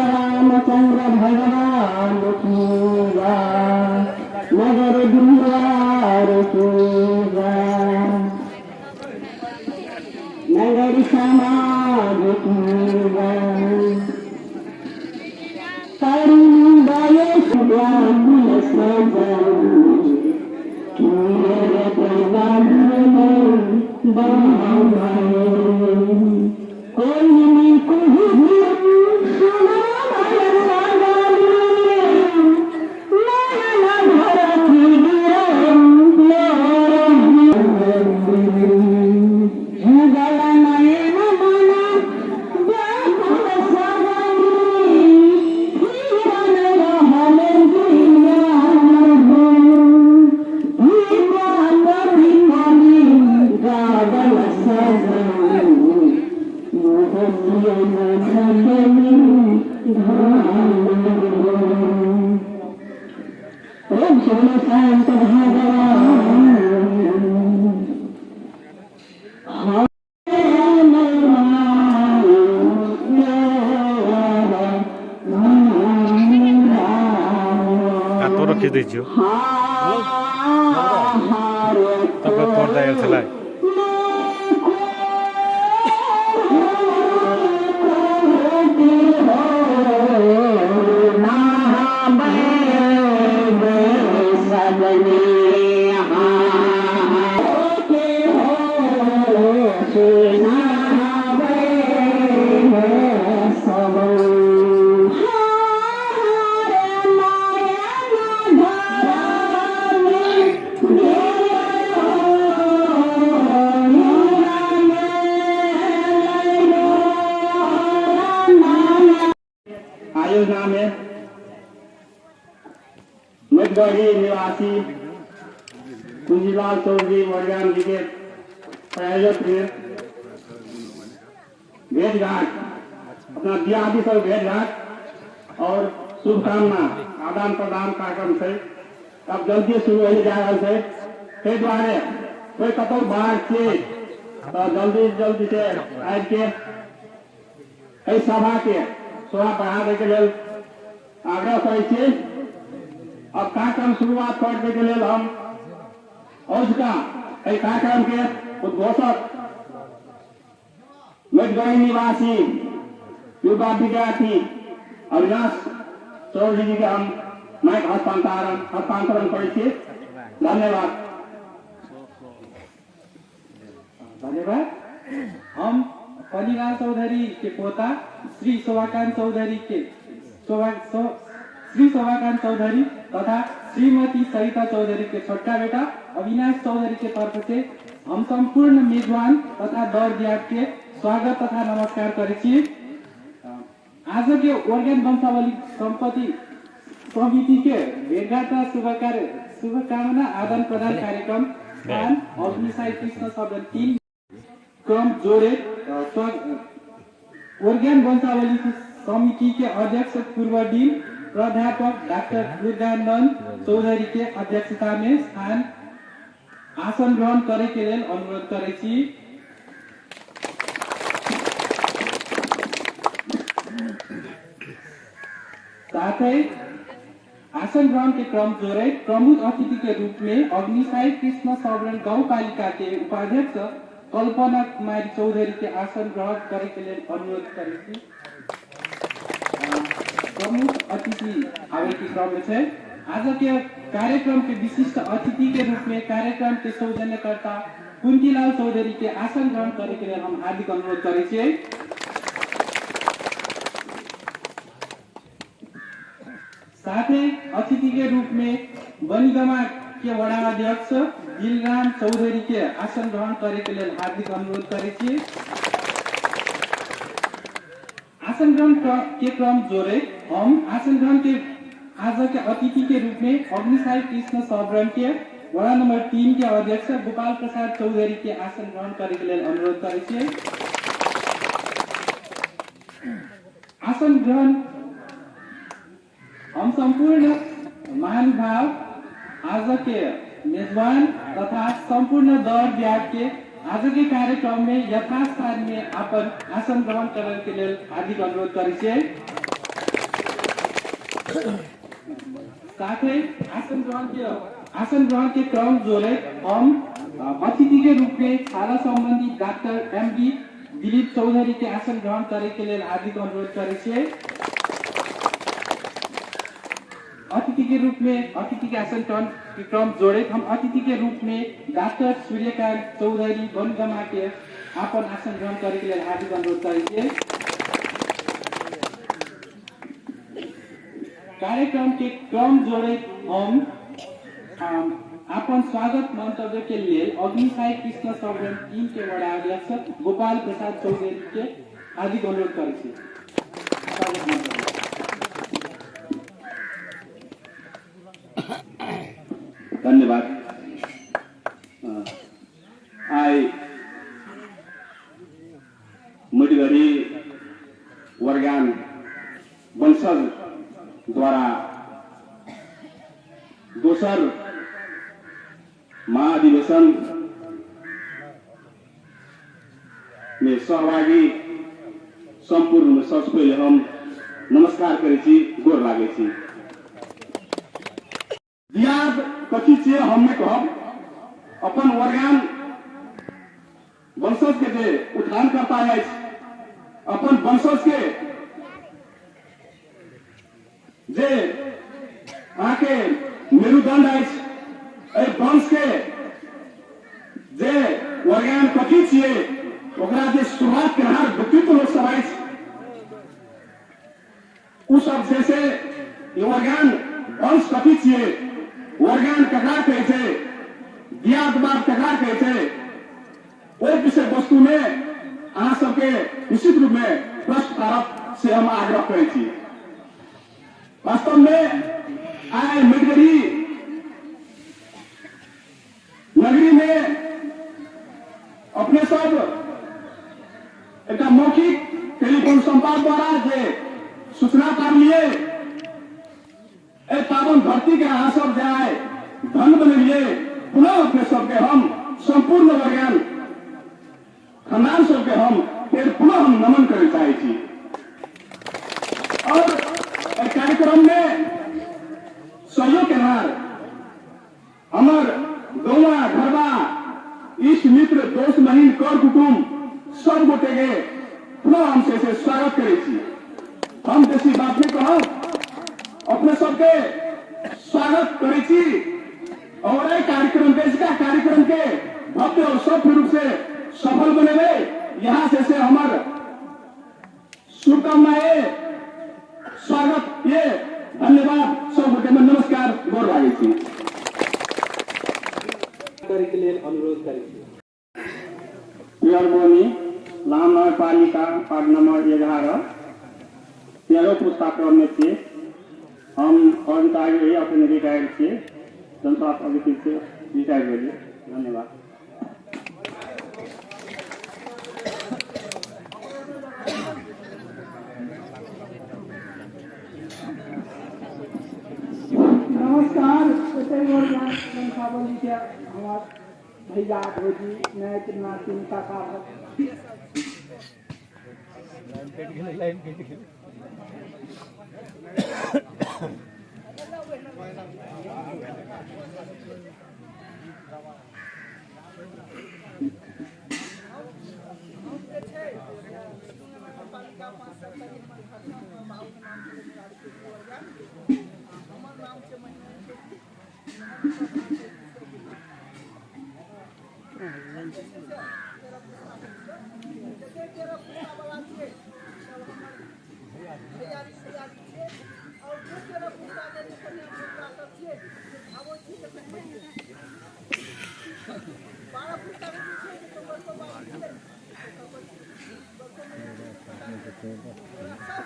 रामचंद्र भगवान की जय, नगर द्वार की जय, नगर समाज की जय, करुणामय सुब्रह्मण्य सजन मेरे प्रभु कोई नहीं शांत हाथ रखी दीजिए तब पर्दा हेर्थला आयोजना में मधुबनी निवासी कुंजीलाल चौधरी वर्गान जी के प्रायोजक में भेंटघाट अपना दियादी सब भेंटघाट और शुभकामना आदान प्रदान कार्यक्रम से अब जल्दी शुरू हो जा रहा है। ते द्वारे कोई कतौ बाहर से तो जल्दी से आज के सभा के शोभा बढ़ाने के लिए आग्रह करे। अब कार्यक्रम शुरुआत करने के लिए हम उसका कार्यक्रम के उद्घोषक मधुबनी निवासी युवा विद्यार्थी अविनाश चौधरी जी के हम माइक हस्तांतरण करे। धन्यवाद। हम कलिलाल चौधरी के पोता श्री शोभाकांत चौधरी तथा श्रीमती सरिता चौधरी के छोटा बेटा अविनाश चौधरी के तरफ से हम संपूर्ण मेजबान तथा दर दियाद के स्वागत तथा नमस्कार करे। आज के ऑर्गेन वंशावली संपत्ति समिति के भेटघाट शुभकामना आदान प्रदान कार्यक्रम अग्निसाई कृष्ण सदन 3 क्रम जोड़े ऑर्गेन वंशावली समिति के अध्यक्ष पूर्व डीन प्राध्यापक डॉक्टर दुर्गानंद चौधरी के अध्यक्षता में स्थान आसन ग्रहण करे के लिए अनुरोध करे। साथ ही आसन ग्रहण के क्रम जोड़े प्रमुख अतिथि के रूप में अग्निसाई कृष्ण सवरण गाउँपालिका के उपाध्यक्ष कल्पना कुमारी चौधरी के आसन ग्रहण करे के लिए अनुरोध करे। प्रमुख अतिथि आवे के क्रम में आज के कार्यक्रम के विशिष्ट अतिथि के रूप में कार्यक्रम के सौजन्यकर्ता कुंतीलाल चौधरी के आसन ग्रहण करे के लिए हम हार्दिक अनुरोध करे। साथ ही अतिथि के रूप में बनिगमा के वडाध्यक्ष दिलराम चौधरी के आसन ग्रहण करे के लिए हार्दिक अनुरोध करे। आसन ग्रहण के क्रम जोड़े हम आसन ग्रहण के आज के अतिथि के रूप में अग्निसाई कृष्ण सबरन के वड़ा नंबर 3 के अध्यक्ष गोपाल प्रसाद चौधरी के आसन ग्रहण करे के लिए अनुरोध करे छियै। आसन ग्रहण हम संपूर्ण महानुभाव आज के मेजबान तथा संपूर्ण दौर ब्याज के आज के कार्यक्रम में यथास्थान में अपन आसन ग्रहण करने के लिए हार्दिक अनुरोध करे छियै। साथ ही आसन ग्रहण के क्रम जोड़े हम अतिथि के रूप में छाला संबंधी डॉक्टर एमडी दिलीप चौधरी के आसन ग्रहण करे के लिए हार्दिक अनुरोध करे छियै। अतिथि के रूप में अतिथि के आसन ग्रहण के क्रम जोड़े हम अतिथि के रूप में डॉक्टर सूर्यकांत चौधरी बनगमा के अपन आसन ग्रहण करे के लिए हार्दिक अनुरोध करे छियै। कार्यक्रम के क्रम जोड़े हम अपन स्वागत मंतव्य के लिए अग्निसाई कृष्ण सबरन 3 के वड़ा अध्यक्ष गोपाल प्रसाद चौधरी के हार्दिक अनुरोध करे छी। धन्यवाद। आई मडगढ़ी वर्गान वंशज द्वारा दोसर महाधिवेशन में सहभागी संपूर्ण सबसे पहले हम नमस्कार करे छी, गोर लागे छी। दियाद कथी छियै हमें कहब अपन वर्गान वंशज के जे उत्थान करता है अपन वंशज के जे आके मेरुदंड है वंश के जे वर्गान कथी छियै ओकरा जे शुरुआत करनार व्यक्तित्व लोग सब है उ सब जैसे वर्गान वंश कथी छियै वर्गान ककरा कहै छै दियादवाद ककरा कहै छै ओहि विषय वस्तु में अहाँ सबके निश्चित रूप में प्रश्न करब से हम आग्रह करै छी। वास्तव में आए मडगढ़ी नगरी में अपने सब एक मौखिक टेलीफोन संवाद द्वारा जे सूचना पार लिए पावन धरती के अहाँ सब जाए धन बनेलिए पुनः अपने सबके हम संपूर्ण वर्गान खानदान सबके हम फिर पुनः हम नमन करे चाहे छी। और कार्यक्रम में सहयोग केनार हमर गौवा घरवा इष्ट मित्र दोस्त महीन कर कुटुम्ब सब गोटे के पुनः हम से स्वागत करे छी। हम बेसी बात नहीं कहब अपने सबके स्वागत करे छी और एक कार्यक्रम कार्यक्रम के भव्य और सफल रूप से सफल बनेवे यहाँ से हमार शुभकामनाएं स्वागत ये धन्यवाद सब गोटे में नमस्कार गोर लागे छी के लिए अनुरोध करेंगे। पियरबोनी नाम नगरपालिका वार्ड नंबर 11 तेरह पुस्ताक्रम में थे हम कर्मचारी अपने रिटायर्ड थे जनस्वास्थ्य अधिकृत से रिटायर करिए। धन्यवाद। नमस्कार हमार भैया भौजी नायक नातिन काका Thank you.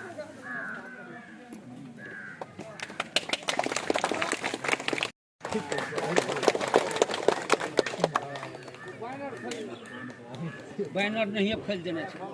बैनर नहीं खोल देना चाहिए।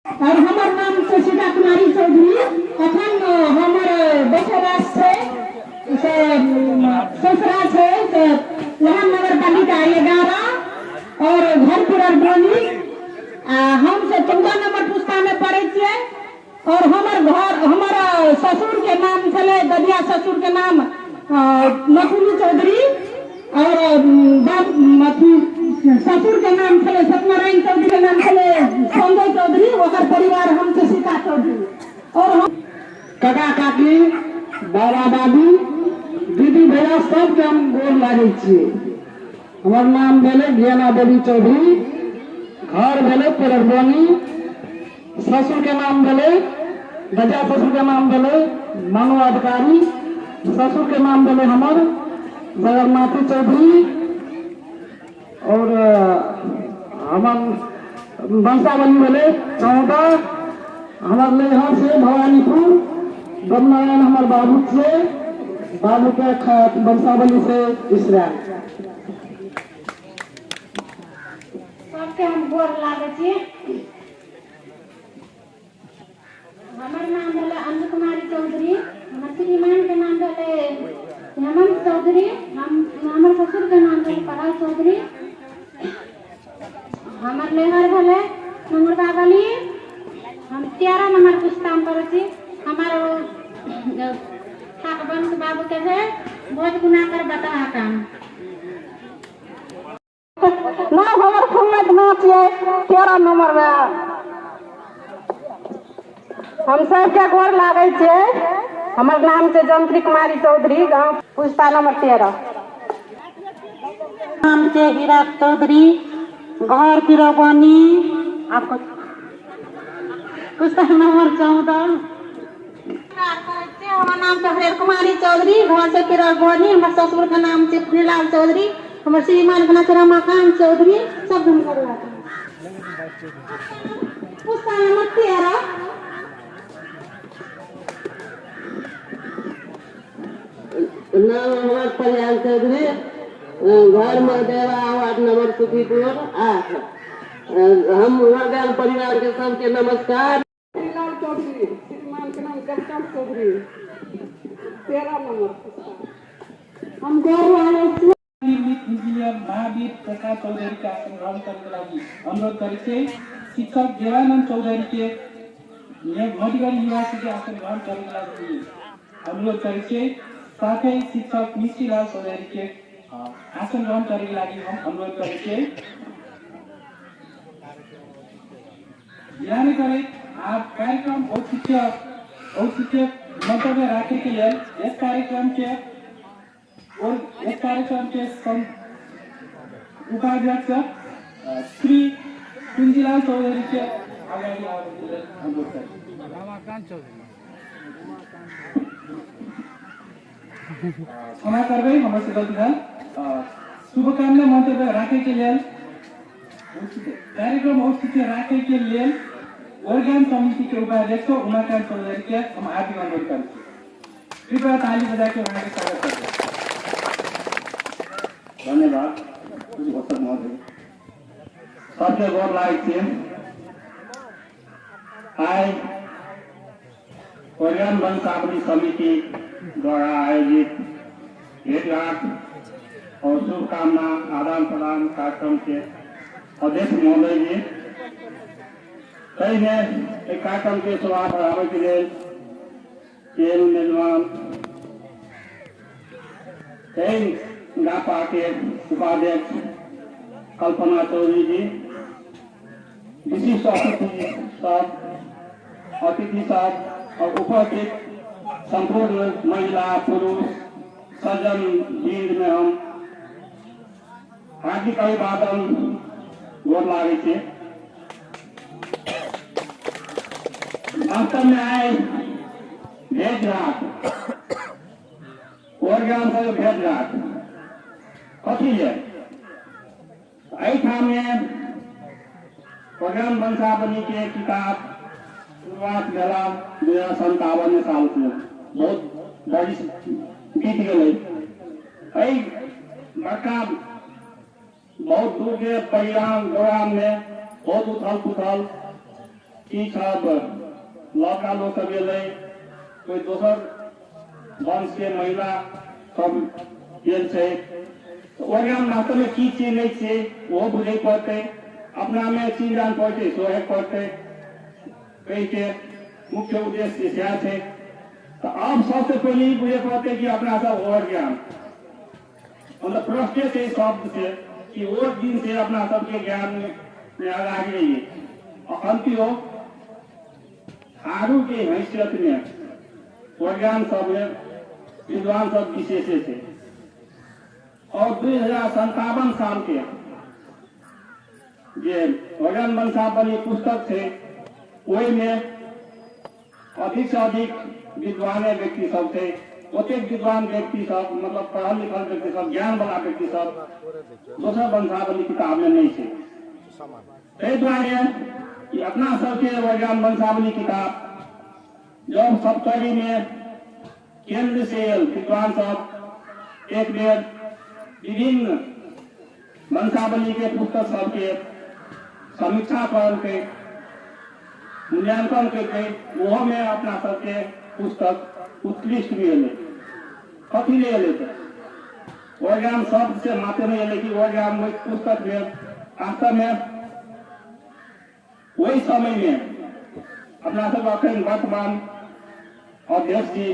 और हमार नाम से सीता कुमारी चौधरी अखन हमर बसराज से ससुरा से वहाँ नगर पालिका 11 और घर पुरर बोली हम से 14 नंबर पुस्ता में पढ़े छे और हमार ससुर के नाम चले ददिया ससुर के नाम नकुली चौधरी और ससुर के नाम चले सत्यनारायण चौधरी के नाम चले संजय चौधरी ओकर परिवार हमसे सीता चौधरी और हम काका काकी बाबा दादी दीदी भैया सबके हम गोर लागे छिए। हमार नाम भेले ज्ञाना देवी चौधरी, घर भेले पेररबनी, ससुर के नाम भेले दजा ससुर के नाम भेले मनु अधिकारी, ससुर के नाम भेले हमर जगन्नाथ चौधरी और हमार वंशावली भेले 14 हमार लेहर से भवानीपुर बमनारायण हमार बाबू से बाबू के वंशावली से इसराइल। सबके हम गोर लागे छी। हमार नाम भेले अंजू कुमारी चौधरी, हमार श्रीमान के नाम भेले हेमंत चौधरी, हमार ससुर के नाम भेले पराग चौधरी, हमार लेहर भेले नंगरबावली, हम 13 नंबर पुस्ताम पर छी। हमार ठाकबंश बाबू के है बहुत गुना कर बता काम ना हमार फुलत नाच है 13 नंबर में हम सबके गोर लागे छे। हमार नाम से जंत्री कुमारी चौधरी, गांव पुष्पा नंबर 13, नाम से हीरा चौधरी, घर पिरबनी, आपको पुष्पा नंबर 14। हमार नाम से हरेर कुमारी चौधरी, घर से पिरबनी, हमार ससुर का नाम से फूलीलाल चौधरी, हमार श्रीमान का नाम से रमाकांत चौधरी, सब हम कर लाते पुष्पा नंबर 13। नाम हमार कल्याण चौधरी, घर मदेवा वार्ड नंबर सुखीपुर 8। हम वर्गल परिवार के सबके नमस्कार। लाल चौधरी, श्रीमान के नाम गौतम चौधरी 13 नंबर। हम गोर लागे छी। निर्मित इंजीनियर महावीर प्रसाद चौधरी का आसन ग्रहण करने के लिए अनुरोध करके शिक्षक देवानंद चौधरी के मधुगढ़ निवासी के आसन ग्रहण करने के लिए अनुरोध करके साथ ही शिक्षक मिश्रीलाल चौधरी के आसन ग्रहण करने के लिए हम अनुरोध करके ध्यान करें आप कार्यक्रम औचित्य मंतव्य रखने के लिए इस कार्यक्रम के उपाध्यक्ष श्री कुंजीलाल चौधरी के अगाडि अनुरोध करें। रमाकांत चौधरी क्षमा करबे हमसे गलती है। शुभकामना मंतव्य रखे के लिए कार्यक्रम औचित्य रखे के लिए वर्गान समिति के उपाध्यक्ष उमाकांत चौधरी के हम हार्दिक अनुरोध करते हैं। कृपया ताली बजा के उनका स्वागत करते हैं। धन्यवाद वसंत महोदय। सबके गोर लागे छे। आज कोरियन वंशावली समिति द्वारा आयोजित भेंटघाट और शुभकामना आदान प्रदान कार्यक्रम के अध्यक्ष महोदय जी कई ने एक कार्यक्रम के शुरुआत बढ़ावे के लिए खेल मेजबान कई गापा के उपाध्यक्ष कल्पना चौधरी जी, विशिष्ट अतिथि सब अतिथि सब और उपस्थित संपूर्ण महिला पुरुष सज्जन भीड़ में हम हार्दिक अभिवादन गोर लागे छे। वास्तव में आए भेज घाट ओरगाम से भेज घाट कथी है एहिठाम में प्रोग्राम वंशावली के किताब शुरुआत भेला 2057 साल से बहुत बड़ी बीत गए। बड़का बहुत दूर के परिणाम दौरान में बहुत उथल पुथल की सब लड़का लोग सब गए कोई दोसर वंश के महिला सब गेल छे। ओरगाम वास्तव में की चीज नहीं छे वो बुझे पड़ते अपना में चीज जान पड़ते सोहे पड़ते कई के मुख्य उद्देश्य क्या थे। तो अब सबसे पहले बुझे पड़ते कि अपना सब ओरगाम मतलब प्रश्न से शब्द से कि वो दिन से अपना सबके ज्ञान में आगे रहिए अंतिम हारू के हैसियत में ओरगाम सब में विद्वान सब विशेष थे। और 2057 साल के जे ओरगाम वंशावली पुस्तक थे वही में अधिक से अधिक विद्वान व्यक्ति सब थे। ओते विद्वान व्यक्ति सब मतलब पढ़ल लिखल व्यक्ति सब ज्ञान वाला व्यक्ति सब दोसर वंशावली किताब में नहीं थे। ताहि दुआरे कि अपना सबके ओरगाम वंशावली किताब जब सप्तरी में केंद्र से विद्वान सब एक बेर विभिन्न वंशावली के पुस्तक सबके समीक्षा करके मूल्यांकन करके वो में अपना सबके पुस्तक उत्कृष्ट भी है कथी ले लेते ओरगाम शब्द से माते नहीं है कि ओरगाम पुस्तक में वास्तव में वही समय में अपना सब अखन वर्तमान अध्यक्ष जी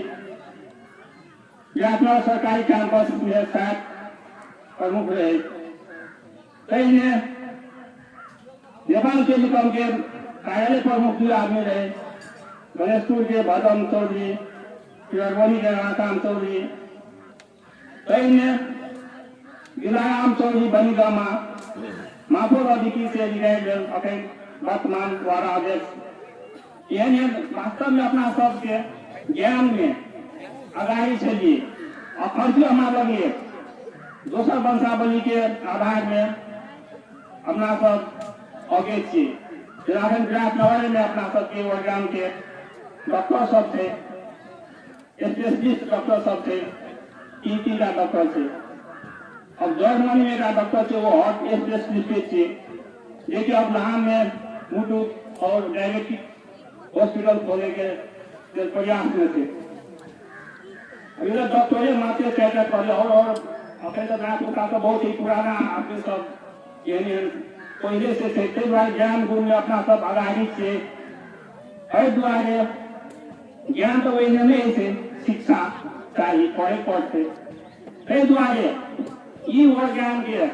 अपना सरकारी कैंपस में शायद प्रमुख रहे कई ने नेपाल के निगम के कार्यालय प्रमुख भी आदमी रहे गणेशपुर के भदम चौधरी पिरवनी के राकाम चौधरी कई ने गिलाराम चौधरी बनीगामा माफोर अधिकी से रिटायर्ड अखन वर्तमान वारा अध्यक्ष यानी वास्तव में अपना सबके ज्ञान में आगाही चलिए और खर्च हमारा लगे दोसर वंशावली के आधार में अपना सब आगे छे। विराटनगर में अपना सबके ओरगाम के डॉक्टर सब थे स्पेशलिस्ट डॉक्टर सब थे 3 का डॉक्टर थे। अब जर्मनी में का डॉक्टर थे वो हार्ट स्पेशलिस्ट थे देखिए अब यहाँ में मुटु और डायबिटिक हॉस्पिटल खोले के प्रयास में थे। डॉक्टर मात्र कहते पहले और अखन तो रात का बहुत ही पुराना आदमी सब यानी पहले से थे कई बार ज्ञान गुण में अपना सब आगाही से हर द्वारे ज्ञान तो वही नहीं थे शिक्षा चाहिए पढ़े पढ़ते कई द्वारे ये ओरगाम के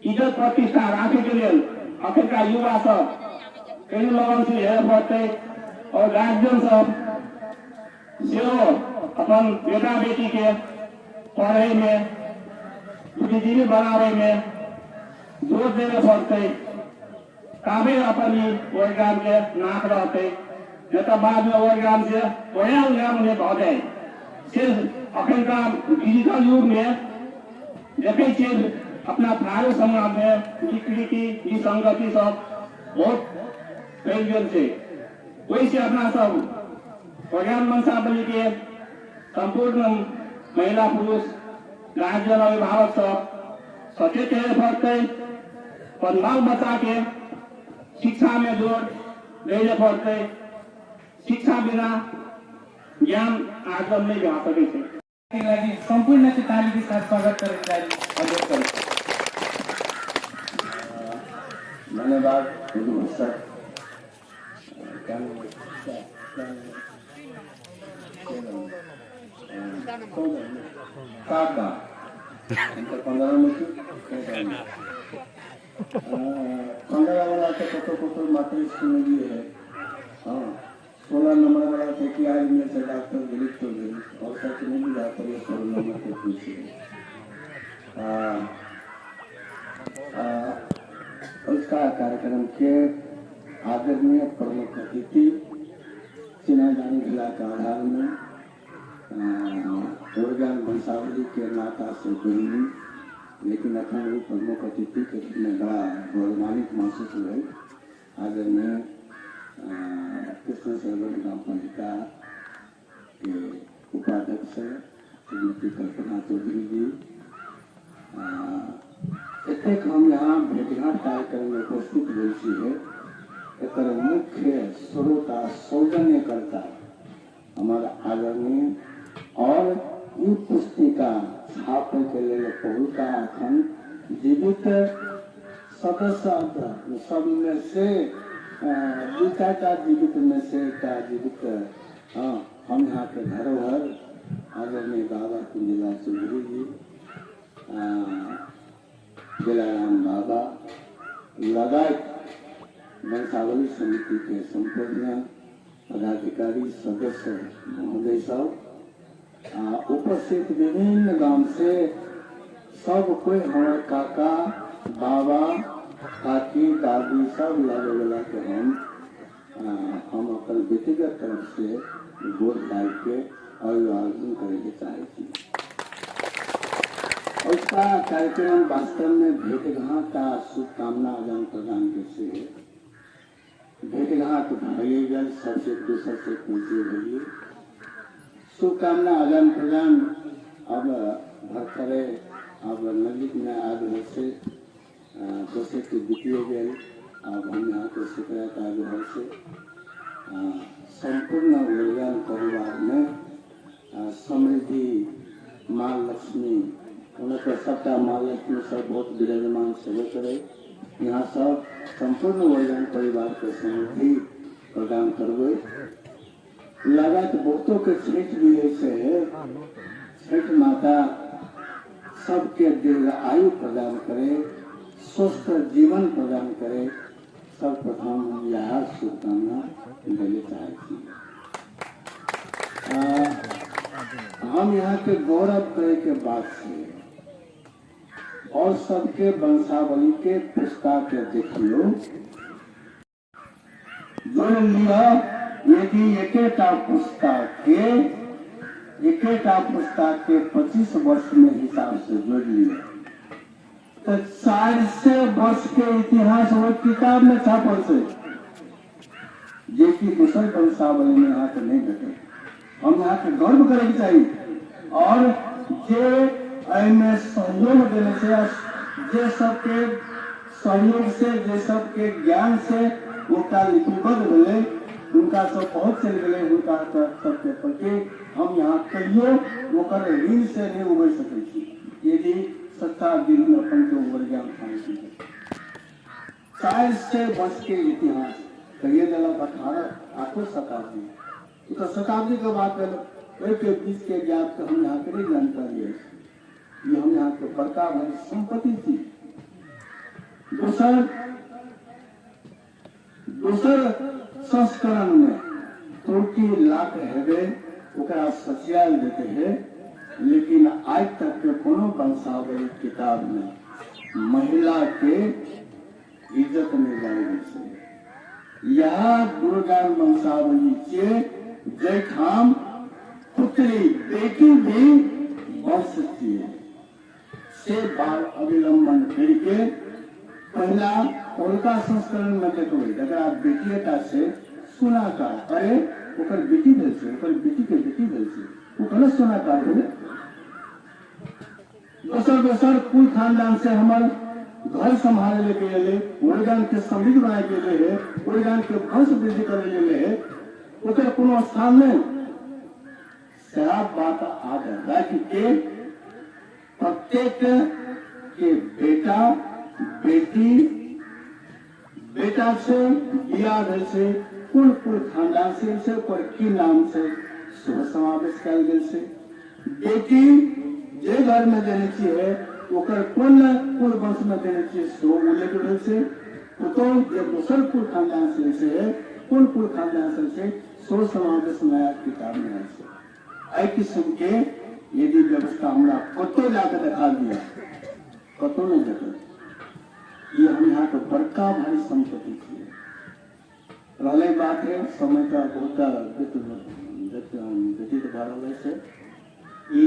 इज्जत प्रतिष्ठा राखे के लिए अखन का युवा सब कई लोगों से हेल्प पड़ते और गार्जियन सब अपन बेटा बेटी के पढ़े में बुद्धिजीवी बनावे में जोर देने पड़ते काबे अपन ओरगाम के नाक रहते नहीं तो बाद में ओरगाम से ओरगाम ने बहुत है सिर्फ अखन का डिजिटल युग में देखे चीज अपना थारू समाज में विकृति विसंगति सब बहुत फैल गए थे। वही से अपना सब ओरगाम वंशावली के संपूर्ण महिला पुरुष गार्जियन अभिभावक सब सचेत रहे पड़ते पर बाल बच्चा के शिक्षा में जोर देने पड़ते। शिक्षा बिना ज्ञान आगम नहीं जा सके थे। संपूर्ण से ताली के साथ स्वागत करें। धन्यवाद पंद्रह वाला से कतो मात्र सुनली है। हाँ 16 नंबर वाला से कि आज में से डॉक्टर दिलीप चौधरी और सच नहीं मिला तो ये 16 नंबर से पूछे। उसका कार्यक्रम के आदरणीय प्रमुख अतिथि चिन्ह जाने जिला के आधार में ओरगान वंशावली के नाता से जुड़ी, लेकिन अपने भी प्रमुख अतिथि के रूप में बड़ा गौरवान्वित महसूस हुए। आदरणीय कृष्ण सर्वन ग्राम पंचायत के उपाध्यक्ष श्रीमती कल्पना चौधरी जी, एक हम यहाँ भेंटघाट कार्यक्रम में उपस्थित हुई है। एक मुख्य श्रोता सौजन्यकर्ता हमारा आदरणीय और ये पुस्तिका छापने के लिए पहुंचा अखन जीवित सदस्य सब में से दू चार जीवित में से का जीवित हम यहाँ के धरोहर आदरणीय बाबा कुंजला चौधरी जी, जलाराम बाबा लगायत वंशावली समिति के संपूर्ण पदाधिकारी सदस्य महोदय सब उपस्थित विभिन्न गांव से सब कोई हमारे काका बाबा काकी दादी सब लगे वाला के हम अपन व्यक्तिगत तरफ से वोट डाल के अभिवादन करेंगे चाहे थी। उसका कार्यक्रम वास्तव में भेंटघाट का शुभकामना आदान प्रदान के भेंटघाट भइए गल सबसे दूसर से पूछे भइए शुभकामना आदान प्रदान अब भरतरे अब नजदीक में आ रहे से दोषे के बीतिए गए। अब हम यहाँ के शिकायत आ रहे से संपूर्ण ओरगान परिवार में समृद्धि माँ लक्ष्मी उनके सबका माँ लक्ष्मी सब बहुत विराजमान सेवा करे। यहाँ सब संपूर्ण ओरगान परिवार के समृद्धि प्रदान करवे। लगात बहुतों के छठ भी ऐसे छठ माता सबके दीर्घ आयु प्रदान करे, स्वस्थ जीवन प्रदान करे। सर्वप्रथम हम यह शुभकामना देने चाहती हम यहाँ के गौरव करे के बाद से और सबके वंशावली के पुस्तक के देखियो जोड़ लिया। यदि एकेटा पुस्तक के 25 वर्ष में हिसाब से जोड़ लिया तो 400 वर्ष के इतिहास वो किताब में छापल से जे की दूसर वंशावली में यहाँ के नहीं घटे। हम यहाँ के गर्व करे चाहिए और जे में सहयोग देने से जे सबके सहयोग से जे सबके ज्ञान से उनका लिपिबद्ध मिले उनका सब बहुत चल गए उनका सबके प्रति हम यहाँ कहियो ओकर ऋण से नहीं उबर सके यदि सत्ता दिल में अपन के उबर ज्ञान खाने 400 वर्ष के इतिहास कहिए दिला 18 शताब्दी तो शताब्दी के बाद के बीच के ज्ञात के हम यहाँ के नहीं जानकारी है। ये हम यहाँ के बड़का भारी संपत्ति थी। दूसर संस्करण में तुर्की लाख हेबे ओकरा सचियाल देते हैं, लेकिन आज तक के कोनो वंशावली किताब में महिला के इज्जत नहीं जाने से यह दुर्गान वंशावली के जैठाम पुत्री बेटी भी बढ़ सकती है से बाल अविलंबन करके पहला उनका संस्करण में देखो जरा बेटियता से सुना का अरे ओकर बेटी भेल से ओकर बेटी के बेटी भेल से वो गलत सुना का बोले दोसर कुल खानदान से हमारे घर संभाले लेके ले ओरगान के समृद्ध बनाए के लिए ओरगान के वंश वृद्धि करे ले ओकर कोनो स्थान में शराब बात आ जाए कि प्रत्येक के बेटा से बिया भेल से कुल खानदान से पर की नाम से शुभ समावेश कल गए से बेटी जे घर में देने चाहिए ओकर कोन वंश में देने चाहिए सेहो उल्लेख भेल छै पुतौह जे दोसर कुल खानदान से छै कोन कुल खानदान से छै सो समावेश नया किताब में है। किस्म के यदि व्यवस्था हमरा कतौ जाकर देखा दिया कतौ नहीं देखल ये हम यहाँ के बड़का भारी संपत्ति थी रहले बात है समय का बहुत व्यतीत भ रहा है ई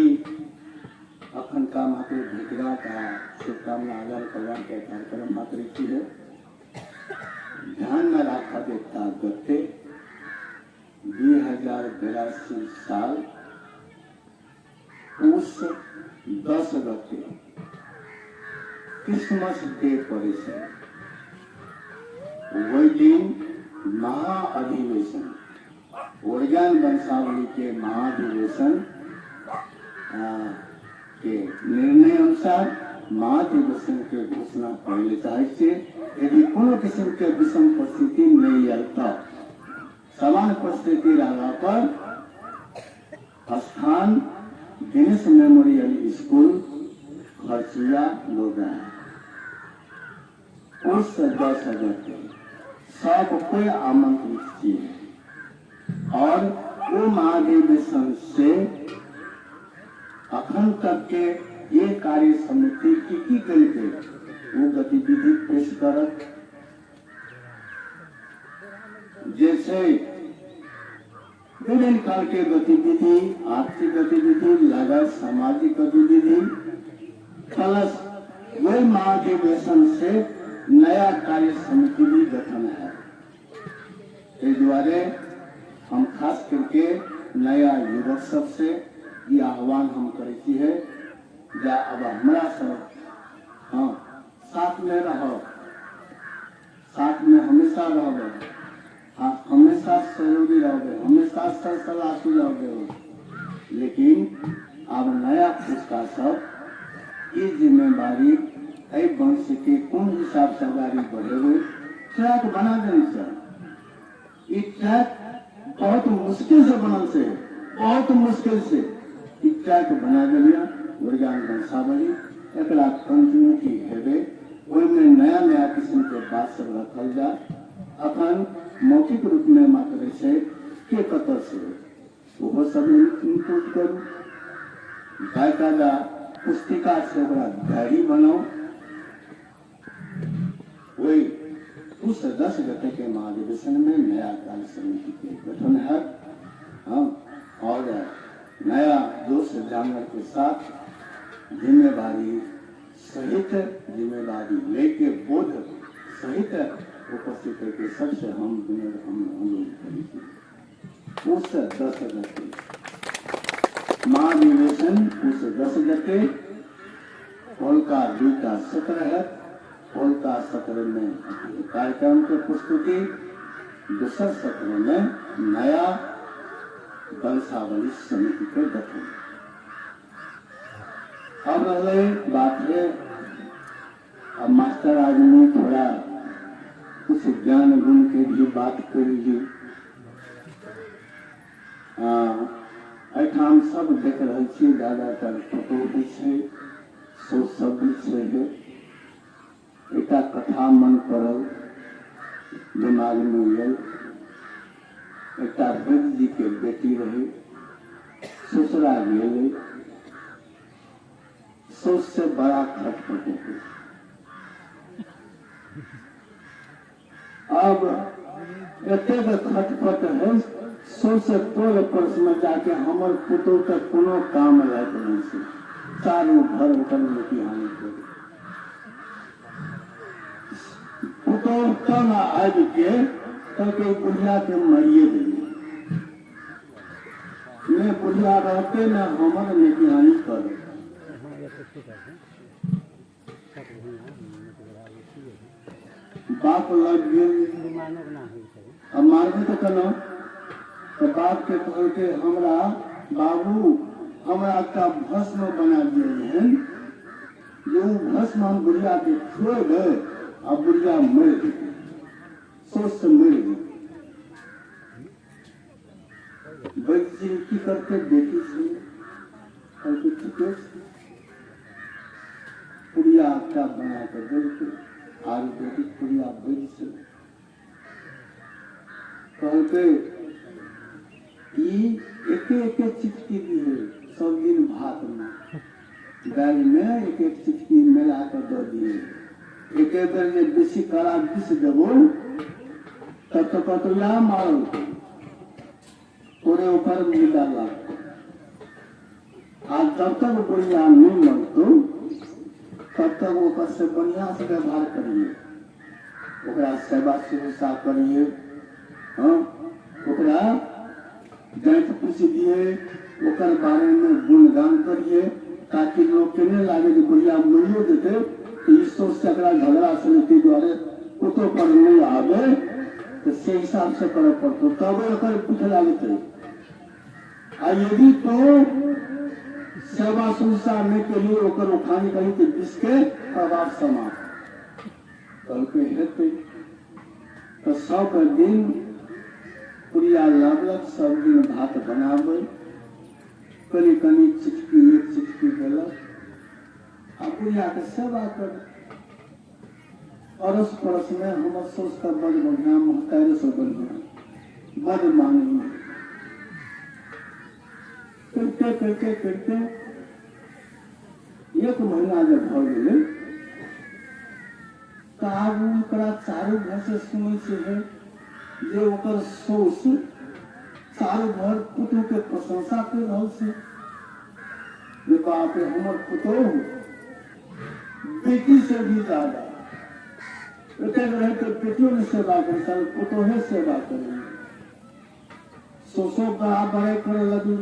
अखन का मात्र भेटगा का शुभकामना आदान प्रदान के कार्यक्रम मात्र है ध्यान में रखा देता गते 2082 साल उस 10 गते क्रिसमस डे पड़े से वही दिन महाअधिवेशन ओरिगन वंशावली के महाधिवेशन के निर्णय अनुसार महाधिवेशन के घोषणा पहले चाहे यदि कोनो किस्म के विषम परिस्थिति नहीं आता समान परिस्थिति रहला पर स्थान दिनेश मेमोरियल स्कूल खर्चिया लोग उस 10 के सब कोई आमंत्रित किए और वो महाधिवेशन से अखन तक के ये कार्य समिति की करके वो गतिविधि पेश करत जैसे विभिन्न काल के गतिविधि आर्थिक गतिविधि लागत सामाजिक गतिविधि प्लस वही महाधिवेशन से नया कार्य समिति भी गठन है। इस द्वारे हम खास करके नया युवक सब से ये आह्वान हम करती है जा अब हमारा सब हाँ साथ में रहो साथ में हमेशा रहोगे हाँ हमेशा सहयोगी रहोगे हमेशा सर सलाह सुझाओगे लेकिन अब नया पुरस्कार सब ये जिम्मेदारी वंश के कौन हिसाब से आगे बढ़े हुए ट्रैक बना देने चाहिए। ट्रैक बहुत मुश्किल से बनल से बहुत मुश्किल से ट्रैक बना दिया ओरिगन वंशावली एक कंटिन्यूटी हेबे में नया नया किस्म के बात सब रखल जा अखन मौखिक रूप में मात्र से के कतर से वो सब इनपुट करू बाकायदा पुस्तिका से डायरी बनाओ वही उस 10 गते के महाधिवेशन में नया कार्य समिति के गठन है और नया जोश जानवर के साथ जिम्मेदारी सहित जिम्मेदारी लेके बोध सहित उपस्थित के सबसे हम उस 10 गते महाधिवेशन उस 10 गते होलका 2 सत्र है होलका सत्र में कार्यक्रम के प्रस्तुति दूसरा सत्र में नया वंशावली समिति के गठन। अब रहे बात है अब मास्टर आदमी थोड़ा कुछ ज्ञान गुण के भी बात कर ली एठाम सब देख रहे छी ज्यादातर फोटो भी है सो सब भी है एक कथा मन पड़ल दिमाग में आयल एक वैद्य जी के बेटी रही ससुरा गए सोच से बड़ा खटपट है। अब एते खटपट है सोच से तोड़ पर्स में जाके हमर पुतोह के कोनो काम लायक नहीं से चारू घर होटल में की हानि कर पुतोह तन आज के तके बुढ़िया के मरिए देंगे मैं बुढ़िया रहते न हमर निगरानी कर बाप लग गए अब मारबे तो कनो तो बाप के कह के हमरा बाबू हमरा का भस्म बना दिए हैं जो भस्म हम बुढ़िया के छोड़ गए अब बुढ़िया मर गई सोच से मर गई बच्ची की करके बेटी से पुड़िया का बना कर देते आयुर्वेदिक पुड़िया भेज से कहते एक चिटकी दिए सब दिन भात में दाल में एक चिटकी मिला कर दे दिए एक बेर जे बेसी कड़ा विष देबो तब तो कतला मारो तोरे ऊपर मिला ला आज जब तक बुढ़िया नहीं मरतो तब तक ऊपर से बढ़िया से व्यवहार करिए ओकरा सेवा शुश्रूषा करिए हाँ ओकरा जांच पूछ दिए ओकर बारे में गुणगान करिए ताकि लोग कहने लागे कि बुढ़िया मरियो देते तो ईश्वर से अगला झगड़ा समिति द्वारे उतो पर नहीं आवे तो से हिसाब से करे पड़तो तब ओकर पूछे लागे आ यदि तो सेवा शुश्रूषा में के लिए ओकर उठानी कही कि जिसके प्रभाव समाप्त कल के हेतु तो सब दिन पुड़िया लाभलक सब दिन भात बनावे कनी कनी चिटकी एक चिटकी देलक आ पुड़िया के सेवा कर अड़ोस पड़ोस में हमर सोच का बड़ बढ़िया महतारी से बढ़िया बड़ मांगी करते करते करते एक महीना जब भ गए तो आब ओकरा चारू घर से सुनै से है जे ओकर सोच चारू घर पुतोह के प्रशंसा कर रहल से जे बाप रे हमर पुतोह बेटी से भी ज्यादा एक रहे तो बेटियों ने सेवा कर साल पुतोहे सेवा करेंगे सोचो बड़ा बड़े करे लगी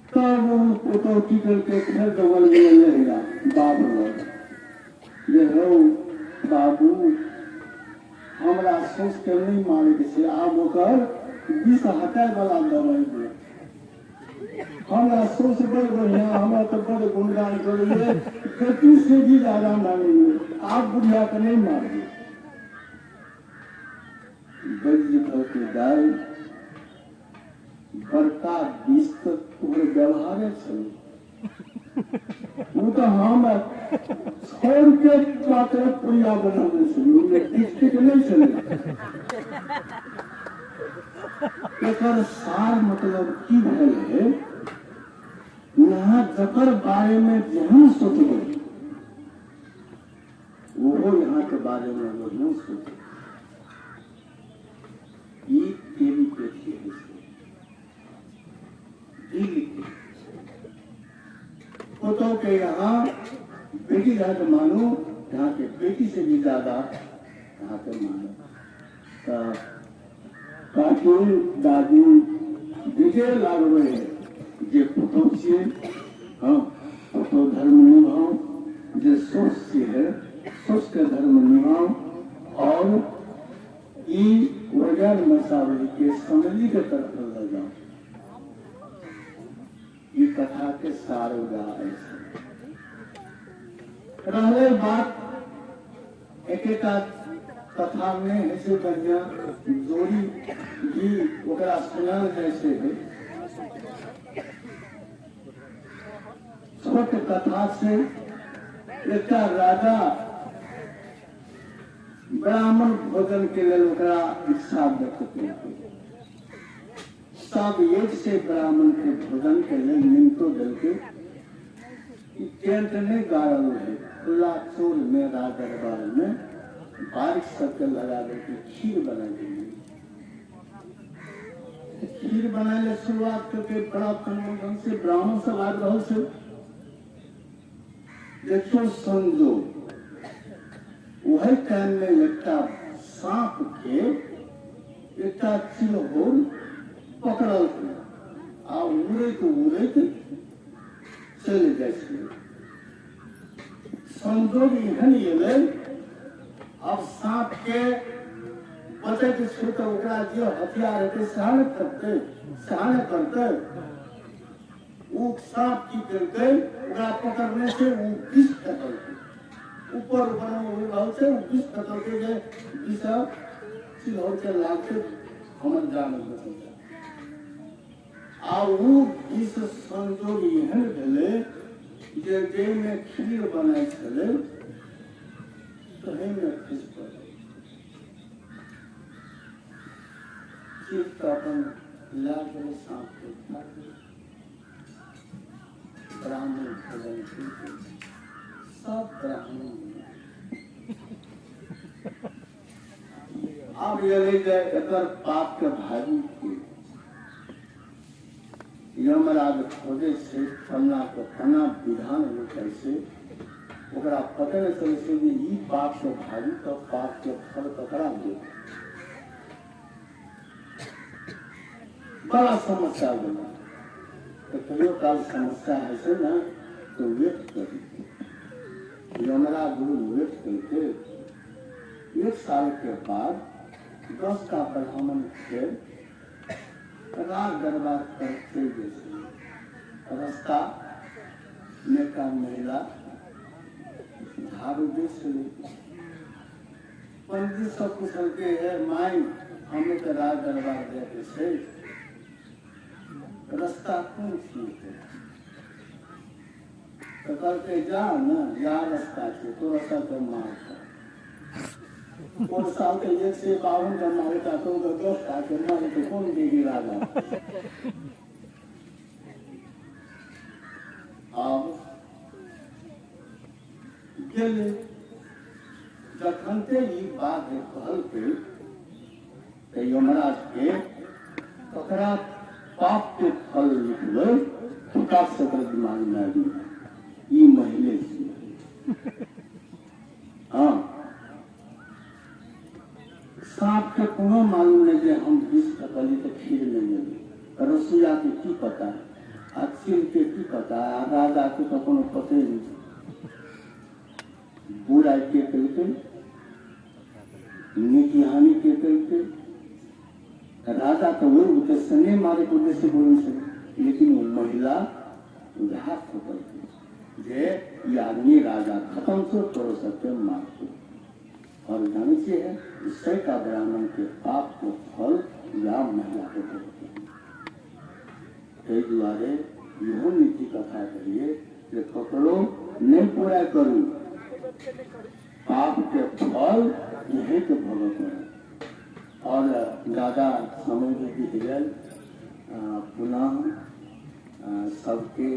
तब वो पुतोह की करके फिर डबल में लेगा बाप लोग ये हो बाबू हमरा सोच के नहीं मारे से आब ओकर विष हटाए वाला दवाई दे हमरा सोच बड़ बढ़िया हमरा तो बड़ गुणगान करिए बेटी से भी ज्यादा मांगेंगे आप बुढ़िया को नहीं मारिए वैद्य के दाई बड़का विष तो तुम्हारे व्यवहार वो तो हम छोड़ के मात्र पुड़िया बनाने से डिस्ट्रिक्ट नहीं चले एकर सार मतलब की भेल है यहाँ जकर बारे में जहन सोचबे वो यहाँ के बारे में नहीं सोचे ये तेरी पेटी है पुतों के यहाँ बेटी जहाँ के मानो यहाँ के बेटी से भी ज्यादा यहाँ के मानो काकी दादी विजय लागवे जे पुतों से हाँ पुतों धर्म निभाओ जे सोच से है सोच के धर्म निभाओ और ई वजन मसावली के समझी के तरफ ले जाओ ये कथा के सार ऐसे रहे बात एक कथा में ऐसे बढ़िया जोड़ी भी ओकरा सुनाल जैसे है छोट कथा से एक राजा ब्राह्मण भोजन के लिए ओकरा इच्छा व्यक्त करते सब एक से ब्राह्मण के भोजन के लिए निमतो दल के टेंट ने गाड़ल है खुला चोर में राज दरबार में बारिश सबके लगा देके खीर बना देंगे खीर बनाने शुरुआत करके बड़ा ढंग से ब्राह्मण सब आ रहा से देखो संजोग वही टाइम में एक सांप के एक चिलहोर पकड़ल आ उड़े चले जाए संजोग एहन एले अब सांप के बचे के छूटे ओकरा जो हथियार है सहन करते वो सांप की करके ओकरा पकड़ने से वो विष कटलते ऊपर ऊपर से वो विष कटलते जे विष चिलहोर के लागते हमर जान बचल आ वो विष संजोग एहन भेले जे देह में खीर बनाए चले तही में खींच पड़े खीर तो अपन ला के सांप के खा ब्राह्मण भोजन सब ब्राह्मण अब ये ले जाए एकर पाप के भागी के यमराज खोजे से फलना को फलना विधान हो कैसे ओकरा पता नहीं चले से कि ई पाप के भागी तो पाप के फल ककरा दे बड़ा समस्या बना तो कहियो काल समस्या है से ना तो वेट करी यमराज गुरु वेट करके 1 साल के बाद 10 का ब्राह्मण थे राज दरबार करते जैसे रास्ता में का महिला झाड़ू दे से पंडित सब कुशल के है माई हमें तो राज दरबार देते से रास्ता कौन सी है तो करके जा ना जा रास्ता से तो रास्ता तो मार और साल के 1 से 52 का मारता तो 10 का के मारे तो कौन देगी राजा अब गेले जखनते ई बात कहल पे ते यमराज के ओकरा पाप के फल लिखले फटाक से दिमाग में आ गई ई महिले से हाँ सांप के कोनो मालूम नहीं कि हम 20 टकली तो खीर नहीं लेंगे रसोईया के की पता है अक्षिल के की पता है राजा के तो कोनो पते नहीं बुराई के करके नीति हानि के करके राजा तो वो उद्देश्य नहीं मारे को उद्देश्य बोलने से लेकिन वो महिला उदास होकर जे ये आदमी राजा खत्म से तोड़ सकते मारते और जाने से है इससे का ब्राह्मण के पाप को फल या महिला को देते हैं द्वारे यह नीति कथा करिए कि पकड़ो नहीं पूरा करूं पाप के फल यही के भगत है और दादा समय बीत पुनः सबके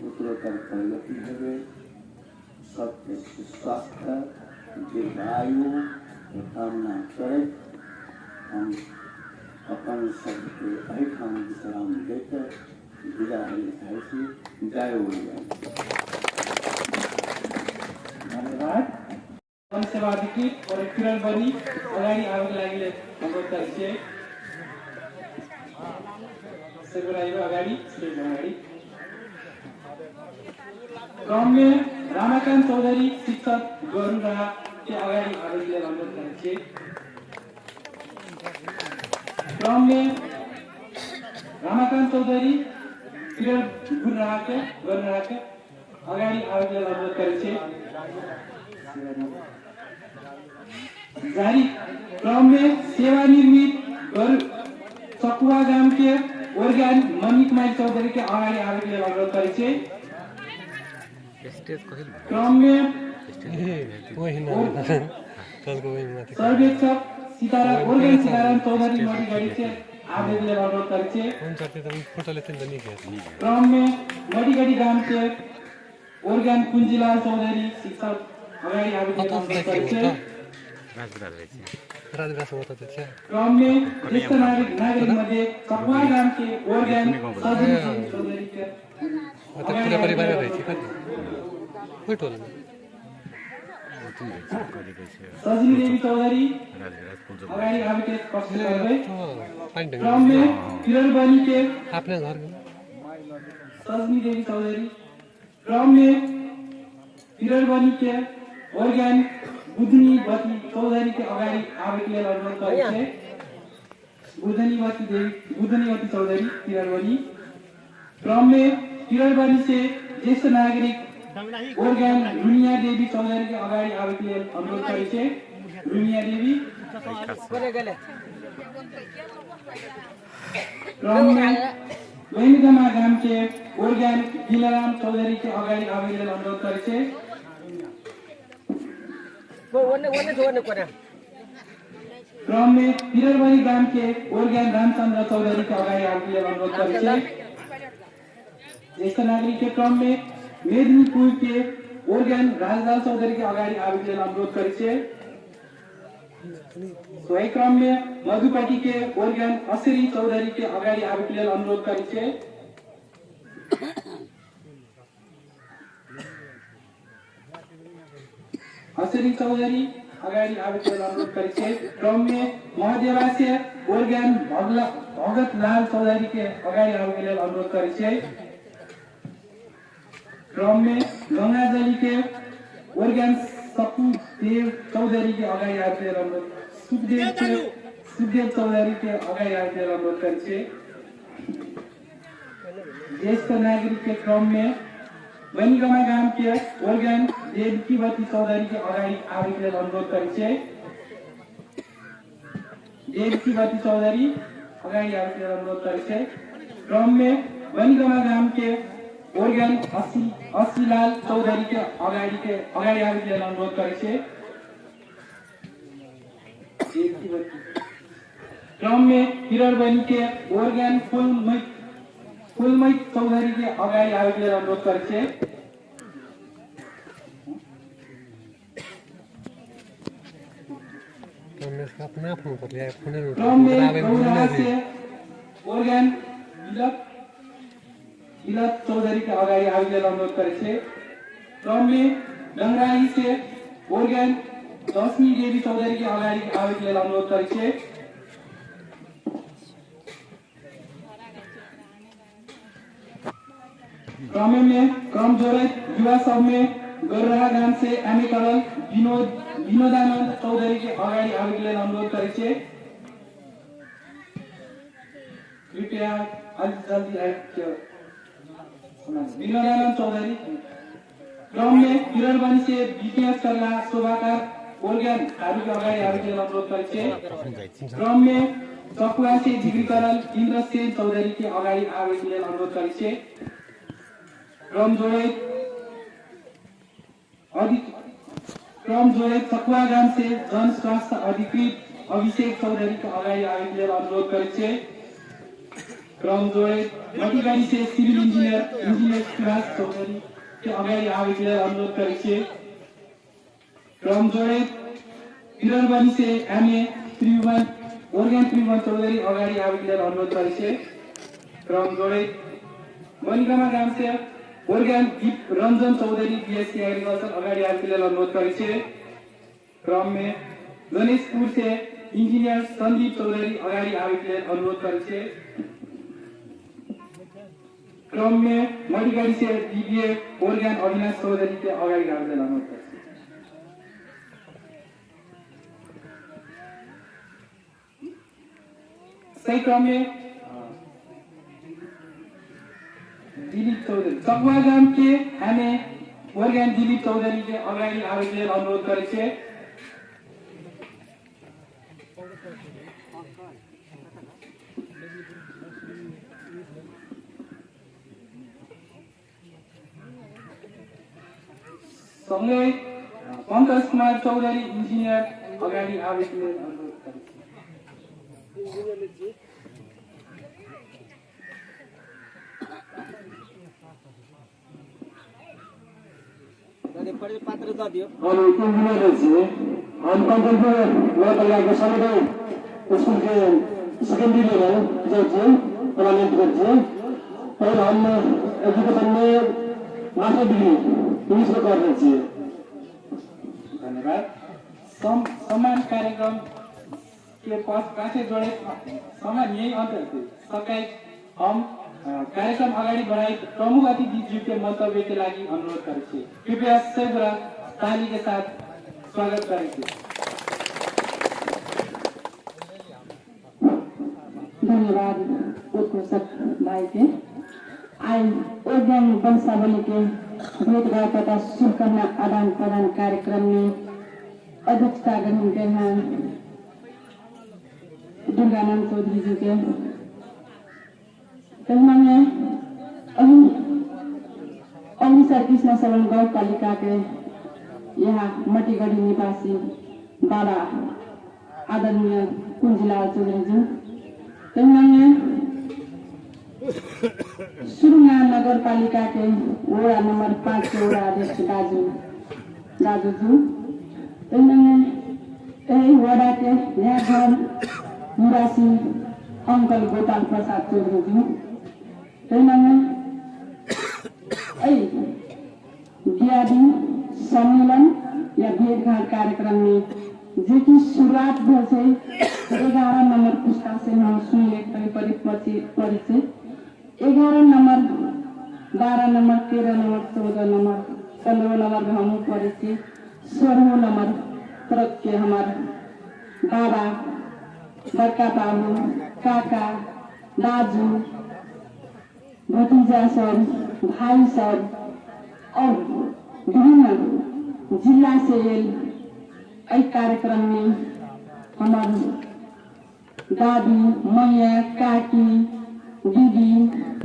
उत्तरोत्तर प्रगति है सबके स्वास्थ्य दीर्घायु कामना करे हम अपन सबके अहिठाम विश्राम देकर विदा जय हो जाए। धन्यवाद। सेवा अधिकृत और किरण बनी अगाडि आउनको लागि अनुरोध गर्छु सेवाइको अगाडि क्रम में रामाकांत चौधरी शिक्षक गरुडा के अगाडि आउनको अनुरोध गर्छु क्रम में रामाकांत चौधरी किरण गरुडा के अगाडि आउनको अनुरोध गर्छु जारी क्रम में सेवानिवृत्त सकुवा गांव के ओर्गान मणि कुमार चौधरी के अगाडि आउनको अनुरोध गर्छु क्रम में सर्वेक्षक सीताराम चौधरी मणिगढ़ी से आवेदन अनुरोध गर्छु क्रम में मणिगढ़ी गांव के ओर्गान कुंजीलाल चौधरी शिक्षक अगाडि आवेदन अनुरोध गर्छु क्रम में ज्येष्ठ नागरिक मध्ये सकुवा गांव के ओर्गान सजनी चौधरी के सजनी देवी चौधरी अगाडि आवेदन क्रम में किरण बनी के अपने घर सजनी देवी चौधरी क्रम में किरण बनी के ओर्गान बुधनीवती चौधरी के अगाडि आवेदन अनुरोध गर्छु बुधनीवती चौधरी किरण बनी क्रम में किरण बनी से ज्येष्ठ नागरिक ओर्गान रुनिया देवी चौधरी के अगाडि आवेदन अनुरोध गर्छु रुनिया देवी क्रम में वैनगमा गाम के ओर्गेन दिलराम चौधरी के अगाडि आवेदन अनुरोध करे क्रम में पिरलबरी गाम के ओर्गेन रामचंद्र चौधरी के अगाडि आवेदन अनुरोध करे ज्येष्ठ नागरिक के क्रम में मेदिनीपुर के ओर्गेन राजलाल चौधरी के अगाडि आवेदन अनुरोध करे सोही क्रम में मधुपट्टी के ओर्गेन असरी चौधरी के अगाडि आवेदन अनुरोध करे असरी चौधरी अगाडि आवेदन अनुरोध करे क्रम में महादेवास्य ओर्गेन भगत लाल चौधरी के अगाडि आवेदन अनुरोध करे क्रम में गंगाजली के ओर्गेन सपुदेव चौधरी के अगाडि आवेदन अनुरोध सुखदेव चौधरी के अगाडि आवेदन अनुरोध करे ज्येष्ठ नागरिक के क्रम में वैनगमा गाम के ओर्गेन देवकीवती चौधरी के अगाडि आवेदन अनुरोध करे देवकीवती चौधरी अगाडि आवेदन अनुरोध करे क्रम में वैनगमा गाम के ओर्गेन असीलाल चौधरी के अगाडि आवेदन अनुरोध करे क्रम में हिररबनी के ओर्गेन फुलमय चौधरी के अगाडि आवेदन अनुरोध करे क्रम में गौरा से ओर्गेन इलत चौधरी के अगाडि आवेदन अनुरोध करे क्रम में डंगराई से ओर्गेन लक्ष्मी देवी चौधरी के अगाडि आवेदन अनुरोध करे क्रम में क्रम जोड़ित युवा सब में गरहा गाम से एमिकल विनोदानंद चौधरी के अगाडि आवेदन अनुरोध करे कृपया अलि जल्दी विनोदानंद चौधरी क्रम में किरणबनी से बीपीएस करला शोभाकार ओर्गेन खारू के अगाडि आवेदन अनुरोध करे क्रम में चकुवा से डिग्री करल इन्द्रसेन चौधरी के अगाडि आवेदन अनुरोध करे क्रम जोड़े चकुवा गाम से जन स्वास्थ्य अधिकृत अभिषेक चौधरी के अगाडि आवेदन अनुरोध करे क्रम जोड़े मटीगाड़ी से सिविल इंजीनियर सुभाष चौधरी के अगाडि आवेदन अनुरोध करे क्रम जोड़े किरणबनी से एमए त्रिभुवन ओर्गेन त्रिभुवन चौधरी अगाडि आवेदन अनुरोध करे क्रम जोड़े वैनगमा गाम से ओर्गेन दीप रंजन चौधरी बीएससी एग्रीकल्चर अगाडि आवेदन अनुरोध करे क्रम में गणेशपुर से इंजीनियर संदीप चौधरी अगाडि आवेदन अनुरोध करे क्रम में मटीगाड़ी से डीबीए ओर्गेन अविनाश चौधरी के अगाडि आवेदन अनुरोध करे सही क्रम में दिलीप चौधरी चकुवा गाम के एमए ओर्गेन दिलीप चौधरी के अगाडि आवेदन अनुरोध करे सँगै पंकज कुमार चौधरी इंजीनियर अगाडि आवेदन अनुरोध करे पात्र द दियो और इंजीनियर से हम कंट्रोल में लगा के सामने स्कूल के सेकेंडरी लेवल जो परमानेंट करते और हम एजुकेशन में मास्टर डिग्री इंग्लिश में कर रहे हैं। धन्यवाद। समान कार्यक्रम के पास जोड़े समान यही अंतर थे सकाई हम कार्यक्रम अगाडि बढाई प्रमुख अतिथिज्यू के मंतव्य के लागि अनुरोध करे कृपया सबै ताली के साथ स्वागत करे धन्यवाद उद्घोषक भाई के आज ओर्गेन वंशावली के भेंटघाट तथा शुभकामना आदान प्रदान कार्यक्रम में अध्यक्षता गर्नुहुन्थ्यो यहाँ दुर्गानन्द चौधरी जी के तहिना में अहिंसा कृष्ण शरण गाँव पालिका के यहाँ मटीगढ़ी निवासी बाबा आदरणीय कुंजलाल चौधरी जी, तहिना में सुरुंगा नगर पालिका के वोड़ा नंबर 5 के वोड़ा अध्यक्ष दाजू जी, तहिना में यही वोड़ा के नया घर निवासी अंकल गोपाल प्रसाद चौधरी जी, तहिना में दियादी सम्मेलन या भेंटघाट कार्यक्रम में जे की शुरुआत भेल छै 11 नंबर पुस्ता से हम सुन ले परिचय 11 number 12 number 13 number 14 number 15 number में हम पढ़े थे 16 नंबर तरफ के हमारे बाबा बड़का बाबू काका दाजू भतीजा सब भाई सब और विभिन्न जिला से एक कार्यक्रम में हमारे दादी मैया काकी दीदी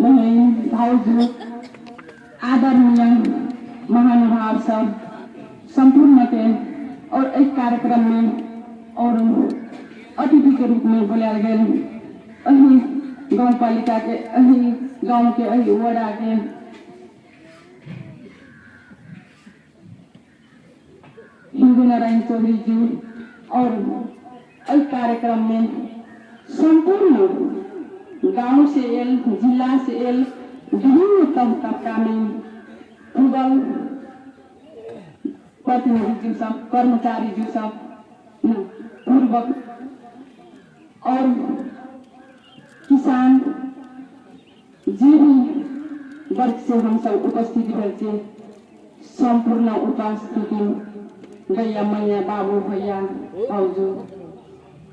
बहन भाउजू आदरणीय महानुभाव सब संपूर्ण के और एक कार्यक्रम में और अतिथि के रूप में बुलाया गया अही गाँव पालिका के अही गाँव के अही वड़ा के हिंदू नारायण चौधरी जी और इस कार्यक्रम में संपूर्ण गांव से जिला से विभिन्न तबका में पूर्व प्रतिनिधि जी सब कर्मचारी जी सब पूर्वक और किसान जे भी वर्ग से हम सब उपस्थित रहे संपूर्ण उपस्थिति गैया मैया बाबू भैया भाउजू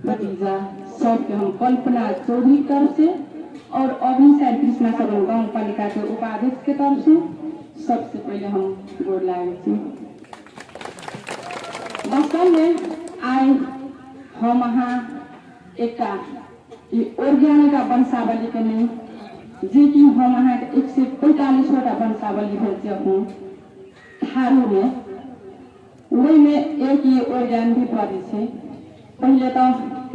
भतीजा सबके हम कल्पना चौधरी तरफ से और अभिषेक कृष्ण शरण गाँव पालिका के उपाध्यक्ष के तरफ से सबसे पहले हम गोर लागे वास्तव में आए हम यहाँ एक ऑर्गेनिक वंशावली के नहीं जे कि हम यहाँ 145 वंशावली भेजे थारू में वही में एक ही ऑर्गेन भी पड़ी है। पहले तो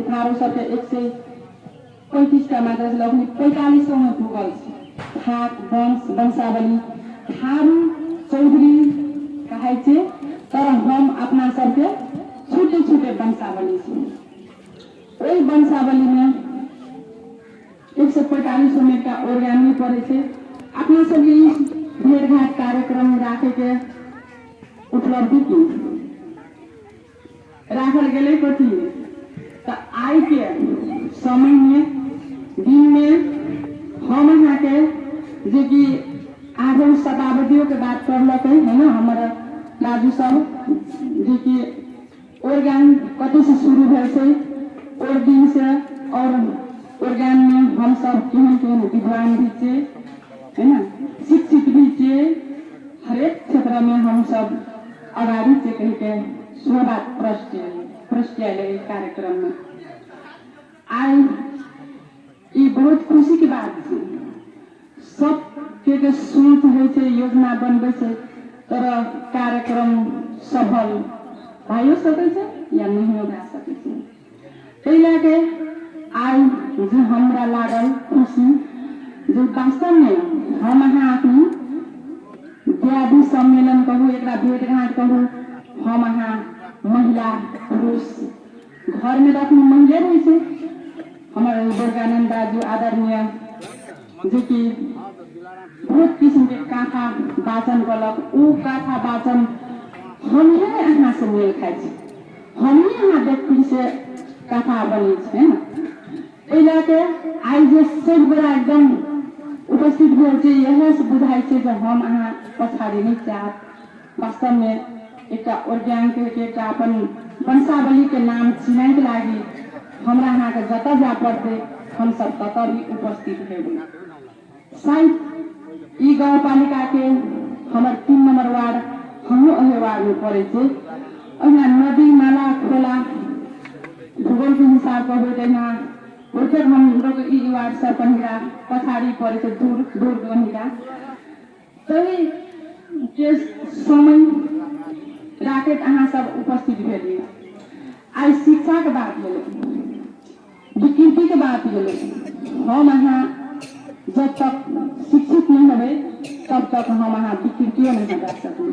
थारू सब 135 का मात्रा से लगभग 45 में भूगल थाक वंशावली थारू चौधरी कहे छे तर हम अपना सबके छोटे छोटे वंशावली से वही वंशावली में 145 में का ऑर्गेन भी पड़े थे। अपना सब भेंटघाट कार्यक्रम राखे के उपलब्धि की राखल गए कथी तो आई के समय में दिन में हम यहाँ के जे कि आगे शताब्दियों के बात करलक है ना हमारा दादू सब जे कि ऑर्गेन कतु से शुरू भेल से और दिन से और ऑर्गेन में हम सब केहन विद्वान भी छे है ना शिक्षित भी छे हर एक क्षेत्र में हम सब अगाड़ी से कह के शुरुआत प्रश्न कार्यक्रम में आई ये बहुत खुशी की बात है सब के सोच है योजना बनबे से तर कार्यक्रम सफल भाइयों सके या नहीं हो सके ताहि लैके आई जो हमरा लागल खुशी जो वास्तव में हम यहाँ अपनी दियादी सम्मेलन कहूँ एक भेंटघाट कहूँ हम यहाँ महिला पुरुष घर में रखनी महिला रही हमारे दुर्गानंद दाजू आदरणीय जो कि बहुत किस्म के कथा वाचन कलक वो कथा वाचन हम यहाँ से मेल खाए हम यहाँ व्यक्ति से कथा बनी है ना आई जे सब बड़ा एकदम उपस्थित भेल यह से बुझाई जो हम यहाँ पछाड़ी नहीं चाहत वास्तव में एक ऑर्गेन के अपन वंशावली के नाम चिन्ह के लागी हमरा यहाँ के जता जा पड़ते हम सब तता भी उपस्थित है शायद ई गाँव पालिका के हमारे 3 नंबर वार्ड हम वार्ड में पड़े नदी नाला खोला भूगोल के हिसाब से यहाँ उठेक हम लोग ई वार्ड से पहिरा पछाड़ी पड़े थे दूर दूर पहिरा तभी के समय राकेट अहाँ सब उपस्थित भेलिए। आई शिक्षा के बात भेले, विकृति के बात भेले। हम अहाँ जब तक शिक्षित नहीं होवे तब तक हम अहाँ विकृतियों नहीं कर सकते।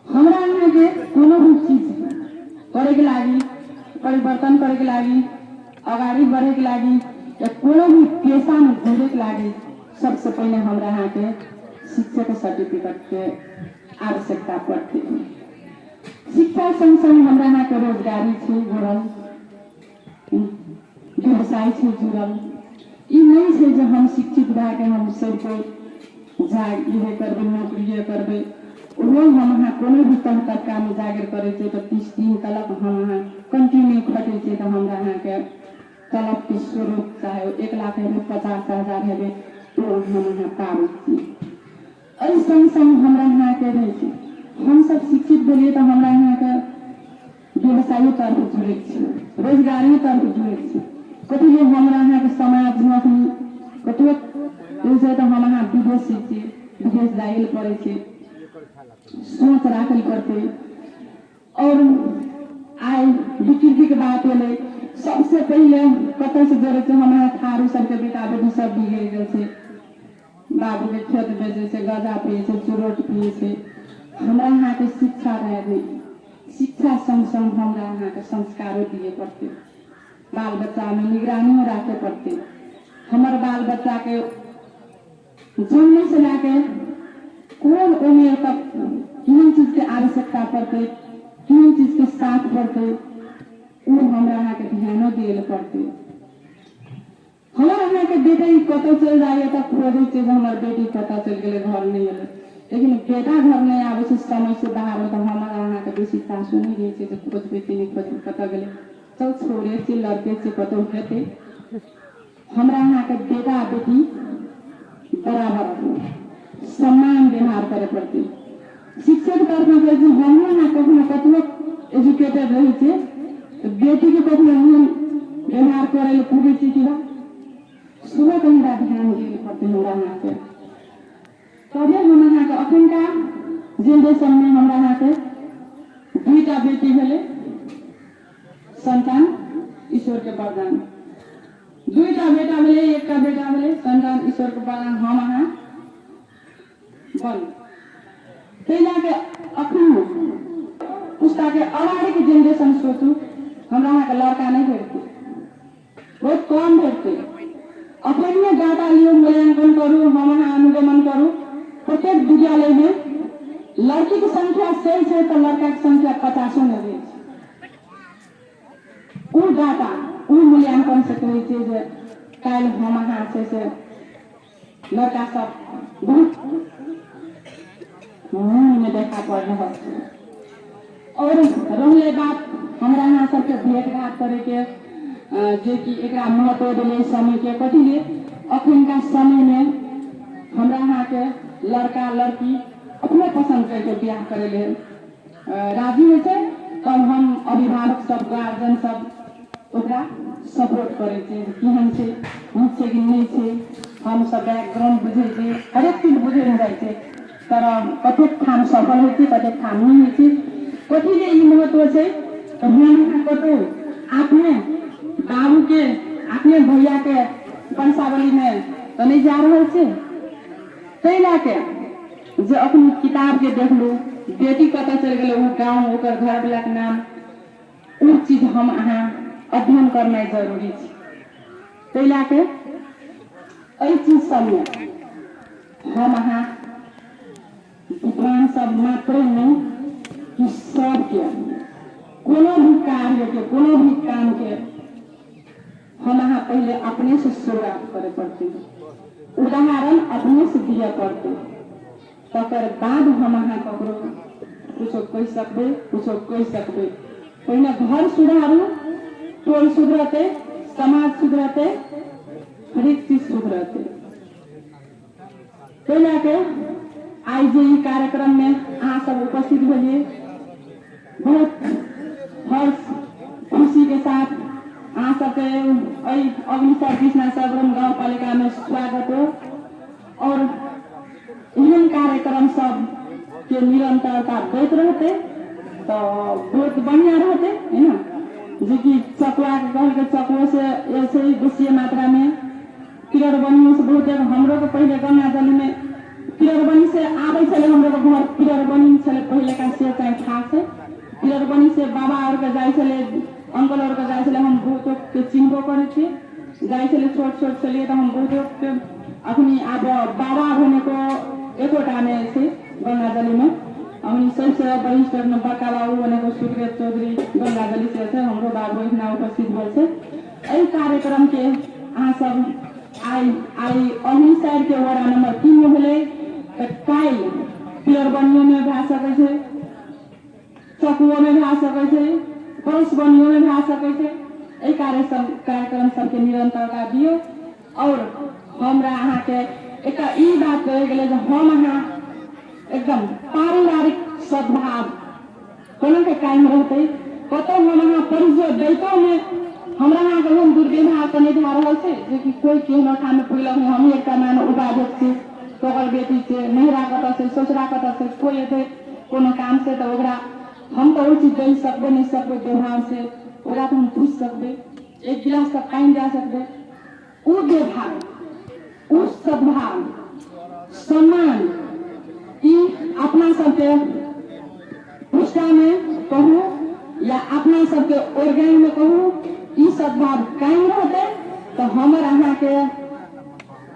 हमरा यहाँ के कोनो भी चीज करे के लागी, परिवर्तन करे के लागी, अगाड़ी बढ़े के लागी या कोनो भी पेशा में घुरे के लागी सबसे पहले हमरा यहाँ के शिक्षक सर्टिफिकेट के आवश्यकता पड़ती है। शिक्षा संग संग हमरा यहाँ के रोजगारी छे जुड़ल, व्यवसाय छे जुड़ल। ई नहीं छे जो हम शिक्षित भए के हम सबको जाए इहे करबे नौकरी करबे। वो हम यहाँ कोनो भी तबका में जागर करे छे तो 30 दिन तलक हम यहाँ कंटिन्यू खटे छे तो हमरा यहाँ के तलब के स्वरूप चाहे 1 लाख है 50,000 है तो हम यहाँ पाबे छी। संग संग हमरा यहाँ के रहे छे हम सब शिक्षित बोलिए तो हमरा यहाँ के व्यवसायी तरफ जुड़े छे, रोजगारी तरफ जुड़े छे। कथी जे हमरा यहाँ के समय कतो तो हम यहाँ विदेश छे, विदेश जाइल पड़े छे, सोच राखल पड़ते। और आय विकृति के बात होले सबसे पहले कतौ से जोड़े हम यहाँ थारू सबके बेटा बेटी सब बिगड़ गए छे। बाबू के खेत बेचे से गजा पिए से चुरोट पिए से। हमरा यहाँ के शिक्षा रहे नहीं, शिक्षा संग संग हमरा यहाँ के संस्कारों दिए पड़ते, बाल बच्चा में निगरानी रखे पड़ते। हमारे बाल बच्चा के जन्म से लाके कौन उम्र तक किन चीज के आवश्यकता पड़ते, किन चीज के साथ पड़ते, वो हमरा यहाँ के ध्यान दिए पड़ते। हमारे यहाँ के बेटा कतौ चल जाइए तो खोजे चीज हमारे बेटी पता चल गए घर नहीं आए, लेकिन बेटा घर नहीं आवे से समय से बाहर हो तो हमारा यहाँ के बेसी सासू नहीं रहे थे तो खोज बेटी नहीं खोज पता गए चल छोड़े से लड़के से कतौ होते। हमरा यहाँ के बेटा बेटी बराबर सम्मान व्यवहार करे पड़ते। शिक्षक तरफ से हम यहाँ कखनो कतनो एजुकेटेड रहे थे तो बेटी के कखनो हम व्यवहार करे पूरे चीज की सुबह कहीं ध्यान दिए पड़ते हमरा यहाँ के। तबे हम यहाँ के अखन का जनरेशन में हमरा यहाँ के 2टा बेटी भेले, संतान ईश्वर के वरदान। 2टा बेटा भेले, 1टा बेटा भेले, संतान ईश्वर के वरदान। हम यहाँ बन ते जाके अखन पुस्ता के अगाड़ी के जनरेशन सोचू हमरा यहाँ के लड़का नहीं भेटते, बहुत कम भेटते। अपन में डाटा लियो, मूल्यांकन करू, हम यहाँ अनुगमन करू। प्रत्येक विद्यालय में लड़की की संख्या 100 है तो लड़का की संख्या 50 में रहे। वो डाटा वो मूल्यांकन से कहे जे कल हम यहाँ से लड़का सब बहुत मुंह में देखा पड़ रहा है। और रहले बात हमरा यहाँ सबके भेंट घाट करे के जे कि एकरा महत्व दिले समय के कथी ले अखन का समय में हमरा यहाँ के लड़का लड़की अपने पसंद करके ब्याह करे ले राजी हो छै। तब हम अभिभावक सब गार्जियन सब ओकरा सपोर्ट करे छे केहन छै नीक छै कि नहीं छै। हम सब बैकग्राउंड बुझे छे, हरेक चीज बुझे रहे छे, तर कतेक ठाम सफल होइ छै कतेक ठाम नहीं होइ छै। कथी ले ई महत्व छै तो हम कतो आपने बाबू के अपने भैया के वंशावली में तो नहीं जा रहा है। तै लाके जो अपनी किताब के देख लो बेटी पता चल गए वो गाँव ओकर घर वाला के नाम वो चीज हम अहाँ अध्ययन करना जरूरी है। तै लाके एहि चीज सब में हम अहाँ विद्वान सब मात्र नहीं कि सबके कोनो भी कार्य के कोनो भी काम के हम यहाँ पहले अपने से शुरुआत करे पड़ते, उदाहरण अपने से दिया पड़ते। तकर बाद हम यहाँ ककरो कुछ कह सकबे कुछ कह सकबे। पहले घर सुधारू, टोल सुधरते, समाज सुधरते, हरेक चीज सुधरते। पहले के आई जे ई कार्यक्रम में अहाँ सब उपस्थित भेलिए, बहुत हर्ष खुशी के साथ अहाँ सबके अग्निसार कृष्णा सबरम गाँव पालिका में स्वागत हो और एहन कार्यक्रम सब के निरंतरता देते रहते तो बहुत बढ़िया रहते है ना। जो कि चकुआ के कहल के चकुओं से ऐसे ही बेसी मात्रा में किरण बनियों से बहुत हमरो के पहले गंगा जल में किरण बनी से आवे चले हमरो के घर किरण बनी चले पहले का से चाहे खास है किरण बनी से बाबा और के जाय चले अंकल और के जाय चले हम बहुत के चिंबो करे थे जाय चले छोट छोट चलिए तो हम बहुत के अपनी अब बाबा होने को एकोटा में से गंगा जली में अपनी सबसे वरिष्ठ बड़का बाबू होने को सुखदेव चौधरी गंगा जली से थे हमरो बाबू इतना उपस्थित हुए थे एहि कार्यक्रम के अहाँ सब आई अही साइड के वार्ड नंबर 3 में भेले काल पियर बनियों में भा सके छे चकुओं में भा सके छे परोस बनियों में भा सके छे एहि कार्यक्रम सबके निरंतरता दियो और हमरा अहाँ के एक ई बात कहे गेले जे हम अहाँ एकदम पारिवारिक सद्भाव कोनो के कायम रहते कतो हम अहाँ परिचय दैतो में हमरा अहाँ के हम दुर्व्यवहार करने जा रहल छै जे कि कोई केहनो ठाम में पुइलक हम एकटा मान उपाध्यक्ष छी तोहर बेटी छै नहिरा कत से ससुरा कत से कोई एते कोनो काम से तो ओकरा हम तो उचित दे सकबे नहीं सकबे व्यवहार से ओकरा तो हम पूछ सकबे एक गिलास का पानी दे सकबे उ व्यवहार उस सद्भाव सम्मान ई अपना सबके पुष्टा में कहूँ या अपना सबके ऑर्गेन में कहूँ ई सद्भाव कायम रहते तो हमर अहाँ के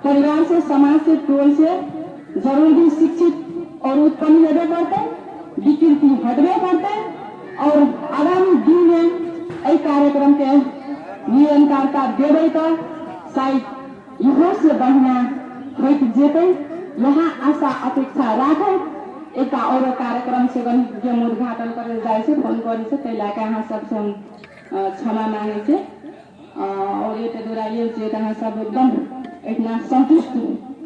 परिवार से समाज से टोल से जरूर भी शिक्षित और उत्पन्न हेबे करते विकृति हटबे करते और आगामी दिन में एहि कार्यक्रम के निरंतरता देवे तो शायद इहो से बढ़िया होइत जेते यहाँ आशा अपेक्षा राखे एक और कार्यक्रम से जे उद्घाटन करे जाए से फोन करी से तै लाके अहाँ सबसे हम क्षमा मांगे छे और ये द्वारा ये जे अहाँ सब एकदम इतना संतुष्ट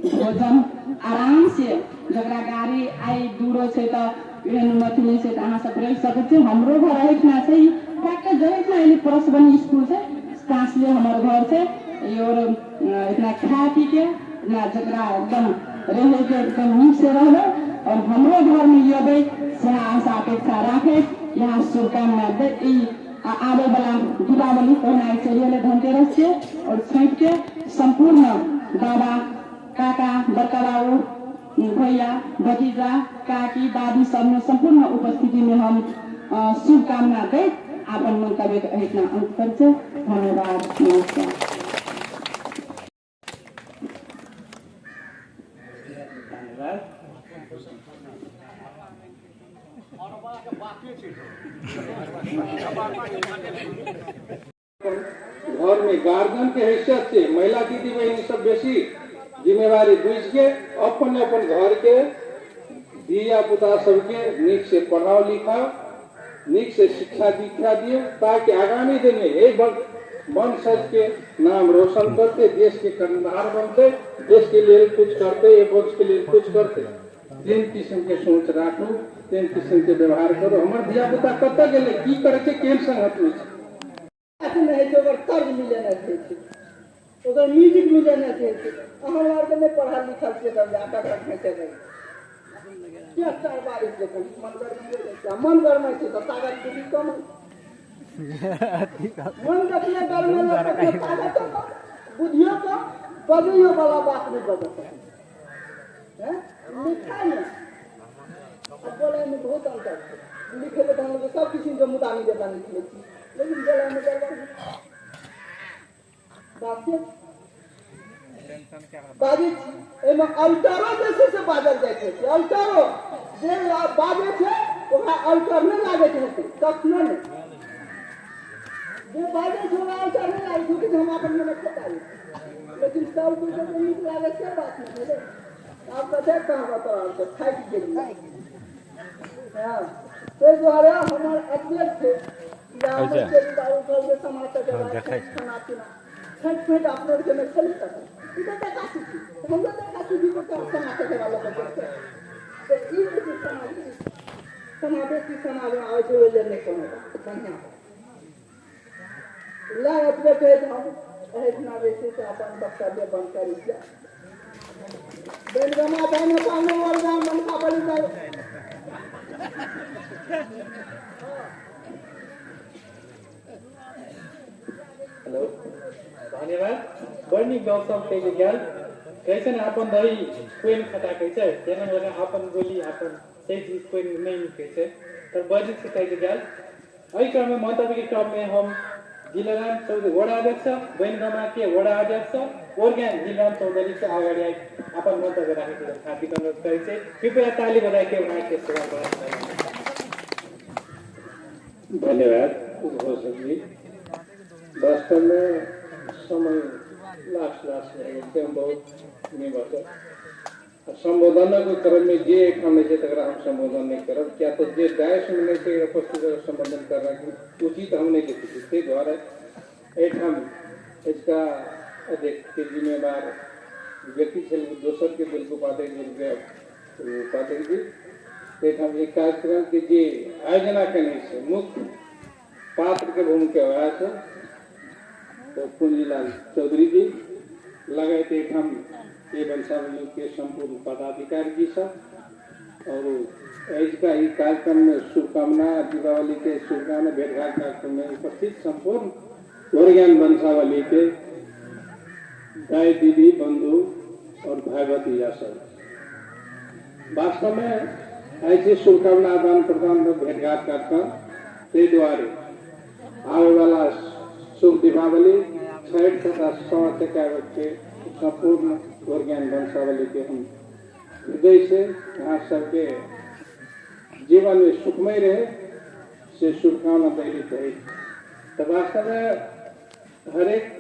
भोजन आराम से जकरा गाड़ी आई दूरो छे तो एहन मथली से अहाँ सब रह सके छे हमरो घर एठना छै काके जइठ ना एली परसबनी स्कूल से कांसले हमर घर से और इतना खा पी के ना जकरा एकदम रहे के एकदम नीक से रहलो और हमरो घर में ये से आशा अपेक्षा राखे यहाँ शुभकामना दे आवे वाला दीपावली कहना चलिए धनतेरस से और छठ के संपूर्ण बाबा काका बड़का बाबू भैया भतीजा काकी दादी सब में संपूर्ण उपस्थिति में हम शुभकामना दे अपन मंतव्य इतना अंत कर से धन्यवाद नमस्कार। घर में गार्जियन के हैसियत से महिला दीदी बहन सब बेसी जिम्मेवारी बुझ के अपन अपन घर के दिया पुता सबके नीक से पढ़ाओ लिखाओ नीक से शिक्षा दीक्षा दिए ताकि आगामी दिन में एक वंश के नाम रोशन करते देश के कर्णधार बनते देश के लिए कुछ करते एक वंश के लिए कुछ करते तीन किस्म के सोच राखू तीन किस्म के व्यवहार करो हमारे दिया पुता कत गए की करे के केहन संगत में नहीं तो अगर कर्ज मिले ना चाहिए उधर म्यूजिक मिले ना चाहिए हम लोग ने पढ़ा लिखा से तब जाता रखने से नहीं क्या चार बार इस देखो मन कर में से तो ताकत की कम मन रखने कर में ना ताकत तो बुद्धियों को बदियों वाला बात नहीं बदलता है लिखा नहीं अब बोले में बहुत अंतर है लिखे तो हम लोग सब किसी को मुद्दा नहीं देता नहीं लेकिन बोला में करवा बात बाजी एमे अल्टरो जैसे से बाजल जाय छै अल्टरो जे बाजे छै ओकरा अल्टर नहीं लागे छै कखनो नहीं जे बाजे छै ओकरा अल्टर नहीं लागे छै कि हम अपन में पता है लेकिन सब कुछ तो नीक लागे छै बात नहीं है आप कते कहां बताओ तो फाइट गेली हां तो द्वारा हमर अध्यक्ष थे या के दाऊ के समाज के खाना पीना छठ पेट अपलोड के में चल सकता इधर तक आती थी हम लोग तक आती थी तो समाज के वालों को तो ये जो समाज की समाज में आज जो जन ने कहा बढ़िया लागत बैठे हम एहिना बेसी से अपन वक्तव्य बंद करी जा बेलगमा दाने पाने वर्गान बनका बलि जाए हेलो धन्यवाद बढ्नी गौसम के ज्ञान कैसे अपन दही कोइन खटा कैसे तेना लगा अपन बोली अपन सही चीज कोई नहीं कैसे तर बढ्नी से कहे ज्ञान अहि क्रम में मंतव्य के क्रम में हम जिलाराम चौधरी वडा अध्यक्ष बैनगमा के वडा अध्यक्ष ओर्ग्यान जिलाराम चौधरी से अगाडि आई अपन मंतव्य राखेको हार्दिक अनुरोध गरिन्छ कृपया ताली बजाइके उहाँको सेवा गर्न धन्यवाद घोषक जी। वास्तव में समय लास्ट में एकदम बहुत निर्भर संबोधन को क्रम में जे ठाम नहीं तक हम संबोधन नहीं करब क्या तो जे डायस में नहीं से उपस्थित संबोधन कर रहे उचित हम नहीं देते थे द्वारा एठाम इसका अध्यक्ष के जिम्मेवार व्यक्ति थे दोसर के दिल को पाते जी एठाम एक कार्यक्रम के जे आयोजना करने से मुख्य पात्र के भूमिका हुआ है तो पूंजीलाल चौधरी जी लगाए थे हम ये वंशावली के संपूर्ण पदाधिकारी जी सब और इसका ही कार्यक्रम में शुभकामना दीपावली के शुभकामना भेंटघाट कार्यक्रम में उपस्थित संपूर्ण ओर्ग्यान वंशावली के गाय दीदी बंधु और भाई भतीजा सब वास्तव में ऐसे शुभकामना आदान प्रदान में भेंटघाट कार्यक्रम के द्वारा आने वाला शुभ दीपावली छठ तथा सौर के संपूर्ण ओर्ग्यान वंशावली के हम हृदय से यहाँ सबके जीवन में सुखमय रहे से शुभकामना दैनिक है। तो वास्तव में हरेक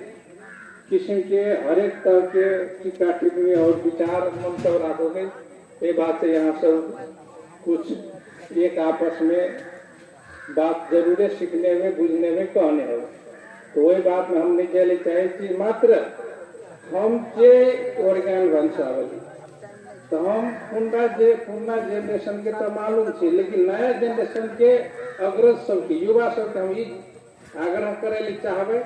किस्म के हरेक तरह के टीका टिप्पणी और विचार मंतव्य रखोगे ये बात से यहाँ सब कुछ एक आपस में बात जरूर सीखने में बुझने में कहने हो तो वही बात में हम नहीं कहले चाहे कि मात्र हम जे ओर्ग्यान वंशावली तो हम पुनः जनरेशन के तो मालूम छे लेकिन नया जनरेशन के अग्रज सब के युवा सब के हम आग्रह करे ले चाहबे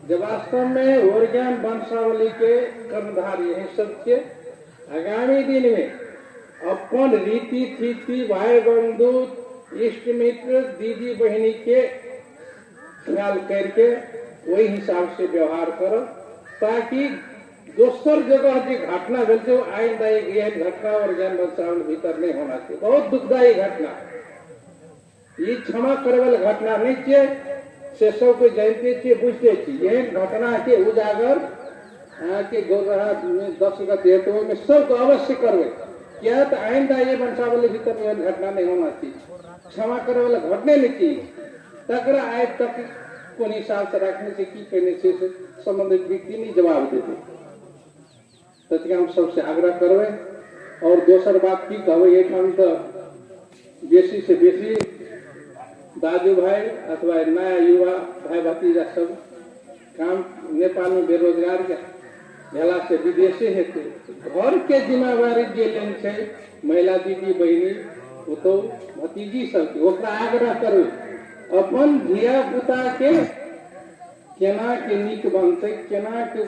जब वास्तव में ओर्ग्यान वंशावली के कर्मधारी हैं सबके आगामी दिन में अपन रीति थीति भाई बंधु इष्ट मित्र दीदी बहनी के ख्याल करके वही हिसाब से व्यवहार करो ताकि दोसर जगह जो घटना भेल आइंदा एक घटना ओर्ग्यान वंशावली भीतर नहीं होना चाहिए बहुत दुखदायी घटना ये क्षमा करे वाला घटना नहीं चाहिए से सब को जानते छे बुझते छे यह घटना के उजागर के गोरहा में 10 गते हेतु में सबको अवश्य करवे क्या तो आइंदा ये वंशावली भीतर में घटना नहीं होना चाहिए क्षमा करे वाला घटने नहीं चाहिए तकरा आज तक को हिसाब से रखने से की करने से संबंधित व्यक्ति नहीं जवाब देते तक हम सबसे आग्रह करवे और दोसर बात की कहवे एक हम तो बेसी से बेसी दादू भाई अथवा नया युवा भाई भतीजा सब काम नेपाल में बेरोजगार के भेला से विदेशी हेतु घर के जिम्मेवारी जे लेन छै महिला दीदी बहनी तो भतीजी सब ओकरा आग्रह करू अपन धिया पुता के केना के नीक बनते केना के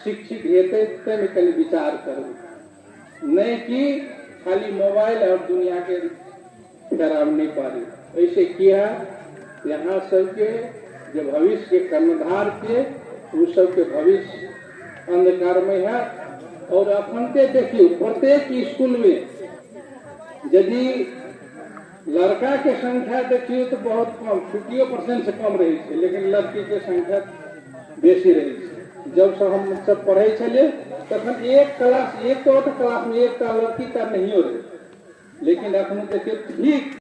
शिक्षित हेतै तैमे कनि विचार करू नहीं कि खाली मोबाइल और दुनिया के खराब नहीं पारी ऐसे किया यहाँ सबके जो भविष्य के कर्णधार के वो सबके भविष्य अंधकार में है और अपनते देखिए प्रत्येक स्कूल में यदि लड़का के संख्या देखिए तो बहुत कम 50% से कम रही है लेकिन लड़की के संख्या बेसी रही है जब से हम सब पढ़े चले तखन एक क्लास में एक लड़की का नहीं हो रही लेकिन अखन देखिए ठीक